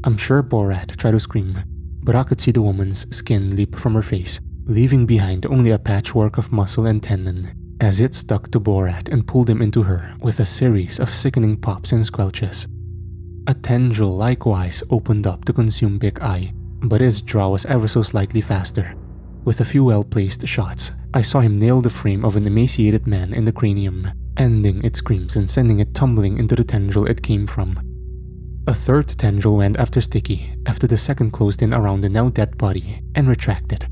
I'm sure Borat tried to scream, but I could see the woman's skin leap from her face, leaving behind only a patchwork of muscle and tendon, as it stuck to Borat and pulled him into her with a series of sickening pops and squelches. A tendril likewise opened up to consume Big Eye, but his draw was ever so slightly faster. With a few well-placed shots, I saw him nail the frame of an emaciated man in the cranium, ending its screams and sending it tumbling into the tendril it came from. A third tendril went after Sticky after the second closed in around the now dead body and retracted.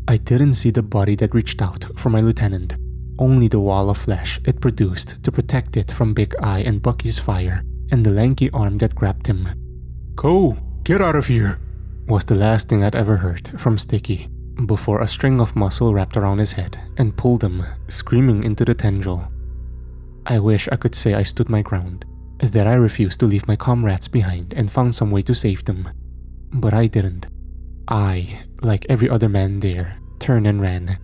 I didn't see the body that reached out for my lieutenant, only the wall of flesh it produced to protect it from Big Eye and Bucky's fire, and the lanky arm that grabbed him. "Go! Get out of here!" was the last thing I'd ever heard from Sticky, before a string of muscle wrapped around his head and pulled him, screaming into the tendril. I wish I could say I stood my ground, that I refused to leave my comrades behind and found some way to save them. But I didn't. I, like every other man there, turned and ran.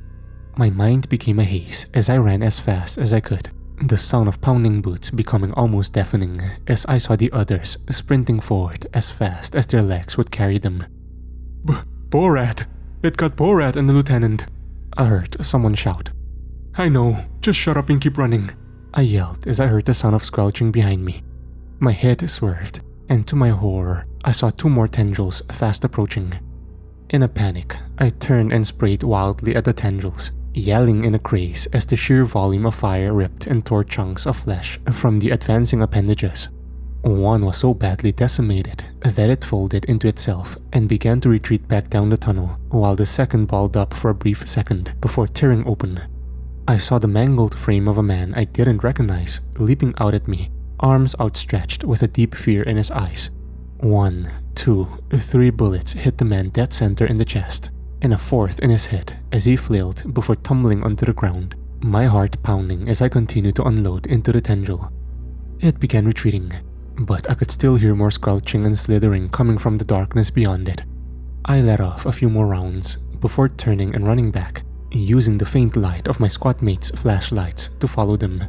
My mind became a haze as I ran as fast as I could, the sound of pounding boots becoming almost deafening as I saw the others sprinting forward as fast as their legs would carry them. Borat! It got Borat and the lieutenant!" I heard someone shout. "I know, just shut up and keep running," I yelled as I heard the sound of squelching behind me. My head swerved, and to my horror, I saw two more tendrils fast approaching. In a panic, I turned and sprayed wildly at the tendrils, yelling in a craze as the sheer volume of fire ripped and tore chunks of flesh from the advancing appendages. One was so badly decimated that it folded into itself and began to retreat back down the tunnel, while the second balled up for a brief second before tearing open. I saw the mangled frame of a man I didn't recognize leaping out at me, arms outstretched with a deep fear in his eyes. 1, 2, 3 bullets hit the man dead center in the chest, and a fourth in his head as he flailed before tumbling onto the ground, my heart pounding as I continued to unload into the tendril. It began retreating, but I could still hear more squelching and slithering coming from the darkness beyond it. I let off a few more rounds before turning and running back, using the faint light of my squad mates' flashlights to follow them.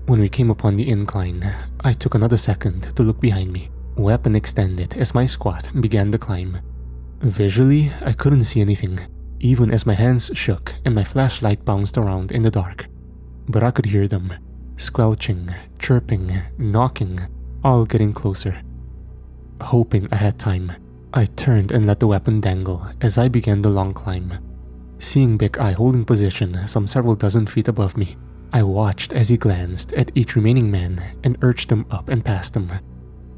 When we came upon the incline, I took another second to look behind me, weapon extended as my squad began the climb. Visually, I couldn't see anything, even as my hands shook and my flashlight bounced around in the dark. But I could hear them, squelching, chirping, knocking, all getting closer. Hoping I had time, I turned and let the weapon dangle as I began the long climb. Seeing Big Eye holding position some several dozen feet above me, I watched as he glanced at each remaining man and urged them up and past them.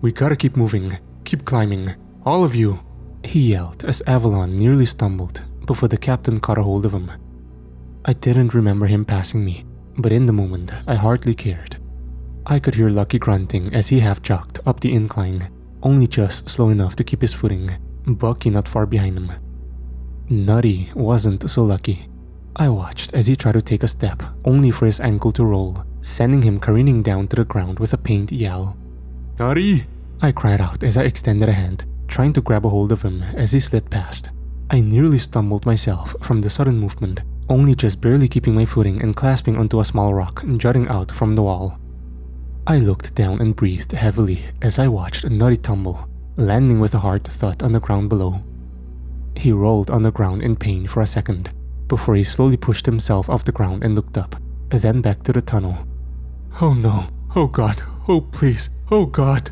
"We gotta keep moving, keep climbing, all of you," he yelled as Avalon nearly stumbled before the captain caught a hold of him. I didn't remember him passing me, but in the moment I hardly cared. I could hear Lucky grunting as he half-jogged up the incline, only just slow enough to keep his footing, Bucky not far behind him. Nutty wasn't so lucky. I watched as he tried to take a step, only for his ankle to roll, sending him careening down to the ground with a pained yell. Nari! I cried out as I extended a hand, trying to grab a hold of him as he slid past. I nearly stumbled myself from the sudden movement, only just barely keeping my footing and clasping onto a small rock jutting out from the wall. I looked down and breathed heavily as I watched Nari tumble, landing with a hard thud on the ground below. He rolled on the ground in pain for a second, before he slowly pushed himself off the ground and looked up, then back to the tunnel. Oh no, oh god, oh please, oh god.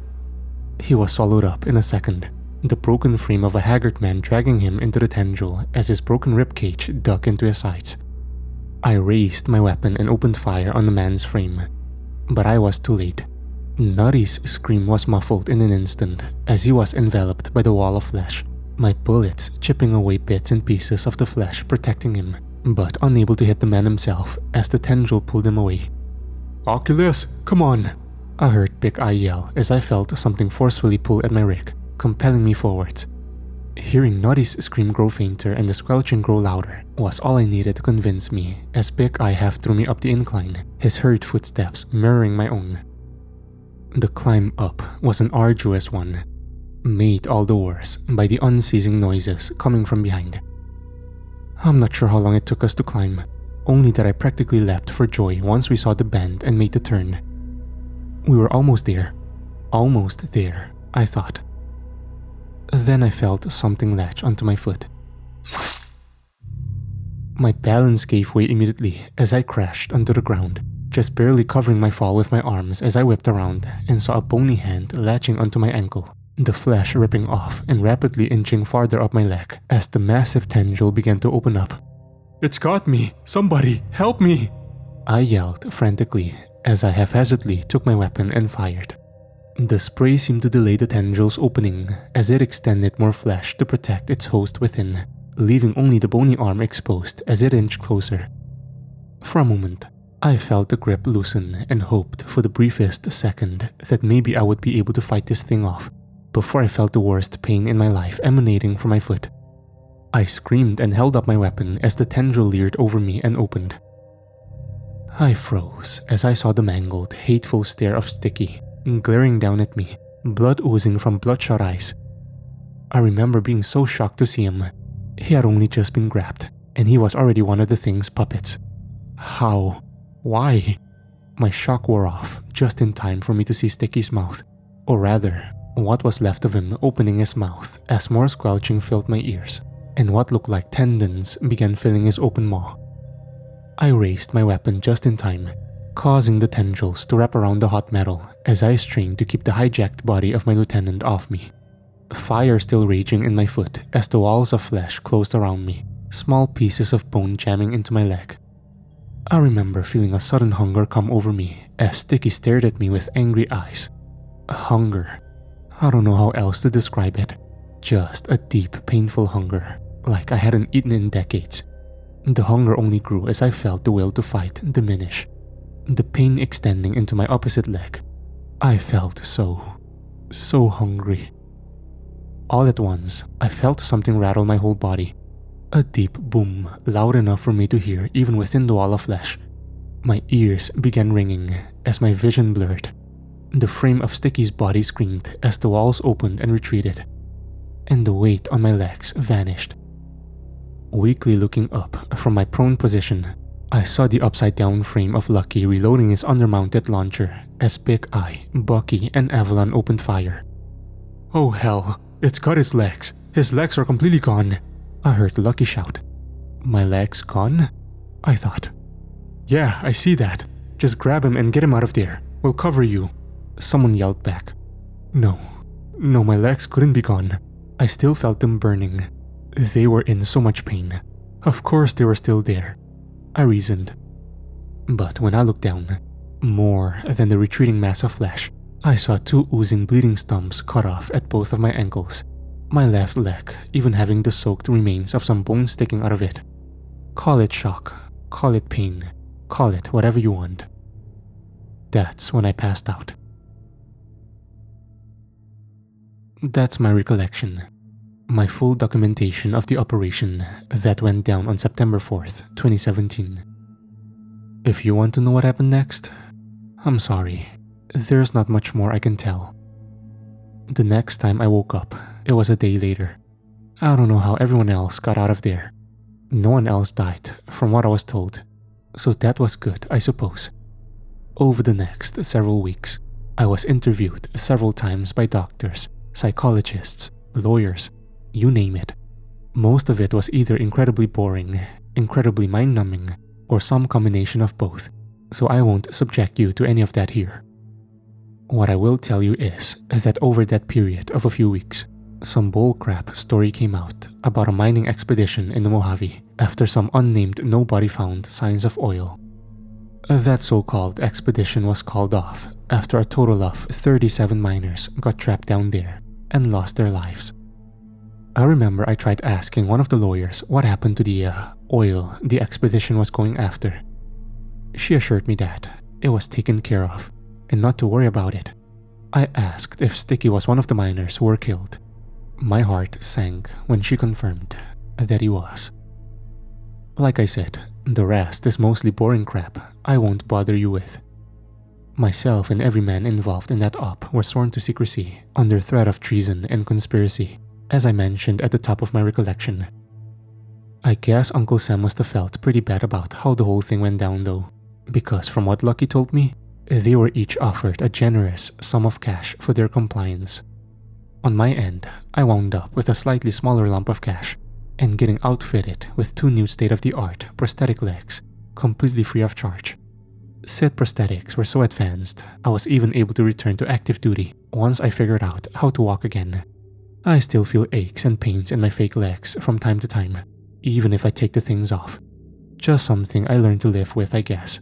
He was swallowed up in a second, the broken frame of a haggard man dragging him into the tendril as his broken ribcage dug into his sides. I raised my weapon and opened fire on the man's frame, but I was too late. Nari's scream was muffled in an instant as he was enveloped by the wall of flesh, my bullets chipping away bits and pieces of the flesh protecting him, but unable to hit the man himself as the tendril pulled him away. Oculus, come on! I heard Big Eye yell as I felt something forcefully pull at my rig, compelling me forwards. Hearing Nari's scream grow fainter and the squelching grow louder was all I needed to convince me as Big Eye half threw me up the incline, his hurried footsteps mirroring my own. The climb up was an arduous one, made all the worse by the unceasing noises coming from behind. I'm not sure how long it took us to climb, only that I practically leapt for joy once we saw the bend and made the turn. We were almost there, I thought. Then I felt something latch onto my foot. My balance gave way immediately as I crashed onto the ground, just barely covering my fall with my arms as I whipped around and saw a bony hand latching onto my ankle, the flesh ripping off and rapidly inching farther up my leg as the massive tendril began to open up. It's got me! Somebody, help me! I yelled frantically as I haphazardly took my weapon and fired. The spray seemed to delay the tendril's opening as it extended more flesh to protect its host within, leaving only the bony arm exposed as it inched closer. For a moment, I felt the grip loosen and hoped for the briefest second that maybe I would be able to fight this thing off before I felt the worst pain in my life emanating from my foot. I screamed and held up my weapon as the tendril leered over me and opened. I froze as I saw the mangled, hateful stare of Sticky glaring down at me, blood oozing from bloodshot eyes. I remember being so shocked to see him. He had only just been grabbed, and he was already one of the thing's puppets. How? Why? My shock wore off just in time for me to see Sticky's mouth, or rather, what was left of him opening his mouth as more squelching filled my ears, and what looked like tendons began filling his open maw. I raised my weapon just in time, causing the tendrils to wrap around the hot metal as I strained to keep the hijacked body of my lieutenant off me. Fire still raging in my foot as the walls of flesh closed around me, small pieces of bone jamming into my leg. I remember feeling a sudden hunger come over me as Sticky stared at me with angry eyes. Hunger. I don't know how else to describe it. Just a deep, painful hunger, like I hadn't eaten in decades. The hunger only grew as I felt the will to fight diminish, the pain extending into my opposite leg. I felt so hungry. All at once, I felt something rattle my whole body. A deep boom, loud enough for me to hear even within the wall of flesh. My ears began ringing as my vision blurred. The frame of Sticky's body screamed as the walls opened and retreated, and the weight on my legs vanished. Weakly looking up from my prone position, I saw the upside-down frame of Lucky reloading his undermounted launcher as Big Eye, Bucky, and Avalon opened fire. Oh hell, it's got his legs. His legs are completely gone. I heard Lucky shout. My legs gone? I thought. Yeah, I see that. Just grab him and get him out of there. We'll cover you. Someone yelled back. No, my legs couldn't be gone. I still felt them burning. They were in so much pain. Of course they were still there, I reasoned. But when I looked down, more than the retreating mass of flesh, I saw two oozing bleeding stumps cut off at both of my ankles, my left leg even having the soaked remains of some bone sticking out of it. Call it shock, call it pain, call it whatever you want. That's when I passed out. That's my recollection. my full documentation of the operation that went down on September 4th, 2017. If you want to know what happened next, I'm sorry, there's not much more I can tell. The next time I woke up, it was a day later. I don't know how everyone else got out of there. No one else died, from what I was told, so that was good, I suppose. Over the next several weeks, I was interviewed several times by doctors, psychologists, lawyers, you name it. Most of it was either incredibly boring, incredibly mind-numbing, or some combination of both, so I won't subject you to any of that here. What I will tell you is that over that period of a few weeks, some bullcrap story came out about a mining expedition in the Mojave after some unnamed nobody found signs of oil. That so-called expedition was called off after a total of 37 miners got trapped down there and lost their lives. I remember I tried asking one of the lawyers what happened to the oil the expedition was going after. She assured me that it was taken care of and not to worry about it. I asked if Sticky was one of the miners who were killed. My heart sank when she confirmed that he was. Like I said, the rest is mostly boring crap I won't bother you with. Myself and every man involved in that op were sworn to secrecy under threat of treason and conspiracy, as I mentioned at the top of my recollection. I guess Uncle Sam must have felt pretty bad about how the whole thing went down though, because from what Lucky told me, they were each offered a generous sum of cash for their compliance. On my end, I wound up with a slightly smaller lump of cash and getting outfitted with 2 new state-of-the-art prosthetic legs, completely free of charge. Said prosthetics were so advanced, I was even able to return to active duty once I figured out how to walk again. I still feel aches and pains in my fake legs from time to time, even if I take the things off. Just something I learned to live with, I guess.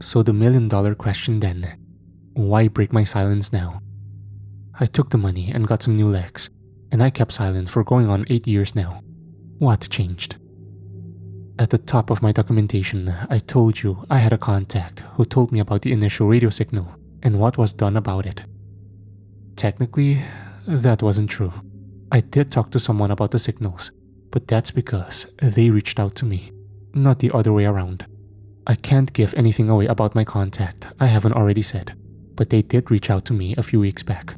So the million-dollar question then, why break my silence now? I took the money and got some new legs, and I kept silent for going on 8 years now. What changed? At the top of my documentation, I told you I had a contact who told me about the initial radio signal and what was done about it. Technically, that wasn't true. I did talk to someone about the signals, but that's because they reached out to me, not the other way around. I can't give anything away about my contact I haven't already said, but they did reach out to me a few weeks back.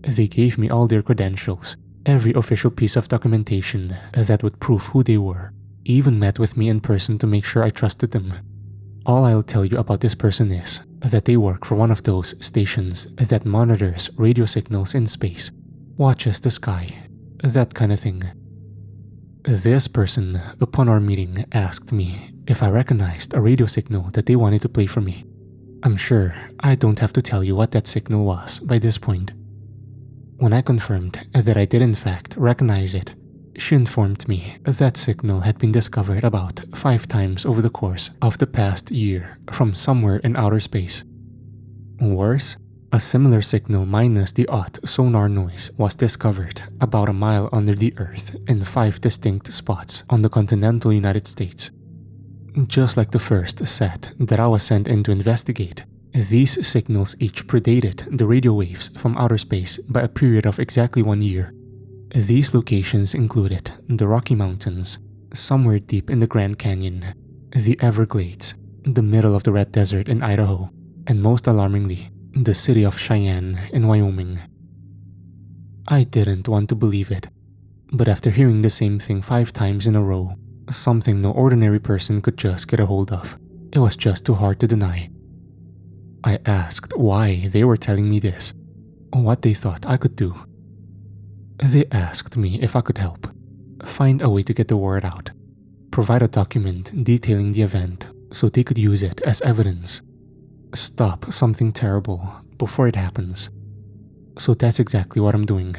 They gave me all their credentials, every official piece of documentation that would prove who they were, even met with me in person to make sure I trusted them. All I'll tell you about this person is that they work for one of those stations that monitors radio signals in space, watches the sky, that kind of thing. This person, upon our meeting, asked me if I recognized a radio signal that they wanted to play for me. I'm sure I don't have to tell you what that signal was by this point. When I confirmed that I did in fact recognize it, she informed me that signal had been discovered about 5 times over the course of the past year from somewhere in outer space. Worse, a similar signal minus the odd sonar noise was discovered about a mile under the Earth in 5 distinct spots on the continental United States. Just like the first set that I was sent in to investigate, these signals each predated the radio waves from outer space by a period of exactly 1 year. These locations included the Rocky Mountains, somewhere deep in the Grand Canyon, the Everglades, the middle of the Red Desert in Idaho, and most alarmingly, the city of Cheyenne in Wyoming. I didn't want to believe it, but after hearing the same thing 5 times in a row, something no ordinary person could just get a hold of, it was just too hard to deny. I asked why they were telling me this, what they thought I could do. They asked me if I could help, find a way to get the word out, provide a document detailing the event so they could use it as evidence, stop something terrible before it happens. So that's exactly what I'm doing.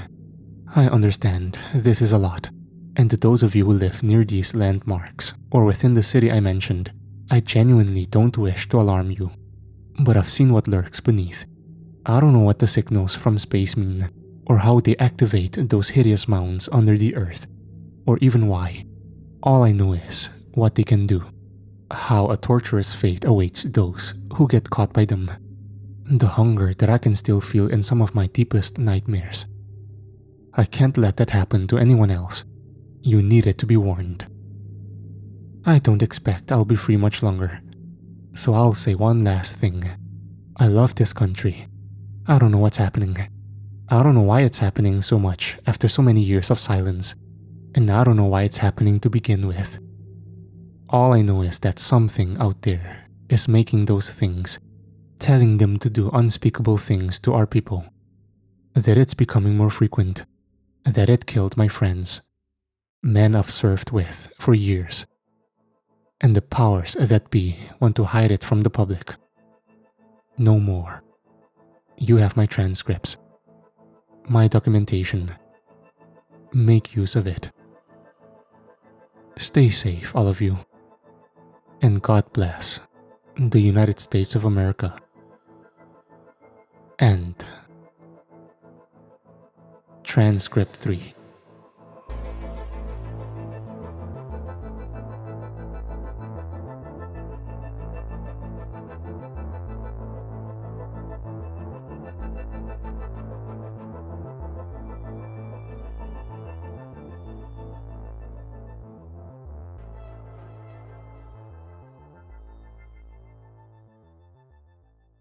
I understand this is a lot, and to those of you who live near these landmarks or within the city I mentioned, I genuinely don't wish to alarm you. But I've seen what lurks beneath. I don't know what the signals from space mean, or how they activate those hideous mounds under the Earth, or even why. All I know is what they can do, how a torturous fate awaits those who get caught by them, the hunger that I can still feel in some of my deepest nightmares. I can't let that happen to anyone else. You needed to be warned. I don't expect I'll be free much longer, so I'll say one last thing. I love this country. I don't know what's happening. I don't know why it's happening so much after so many years of silence, and I don't know why it's happening to begin with. All I know is that something out there is making those things, telling them to do unspeakable things to our people. That it's becoming more frequent. That it killed my friends, men I've served with for years. And the powers that be want to hide it from the public. No more. You have my transcripts, my documentation. Make use of it. Stay safe, all of you. And God bless the United States of America. And Transcript 3.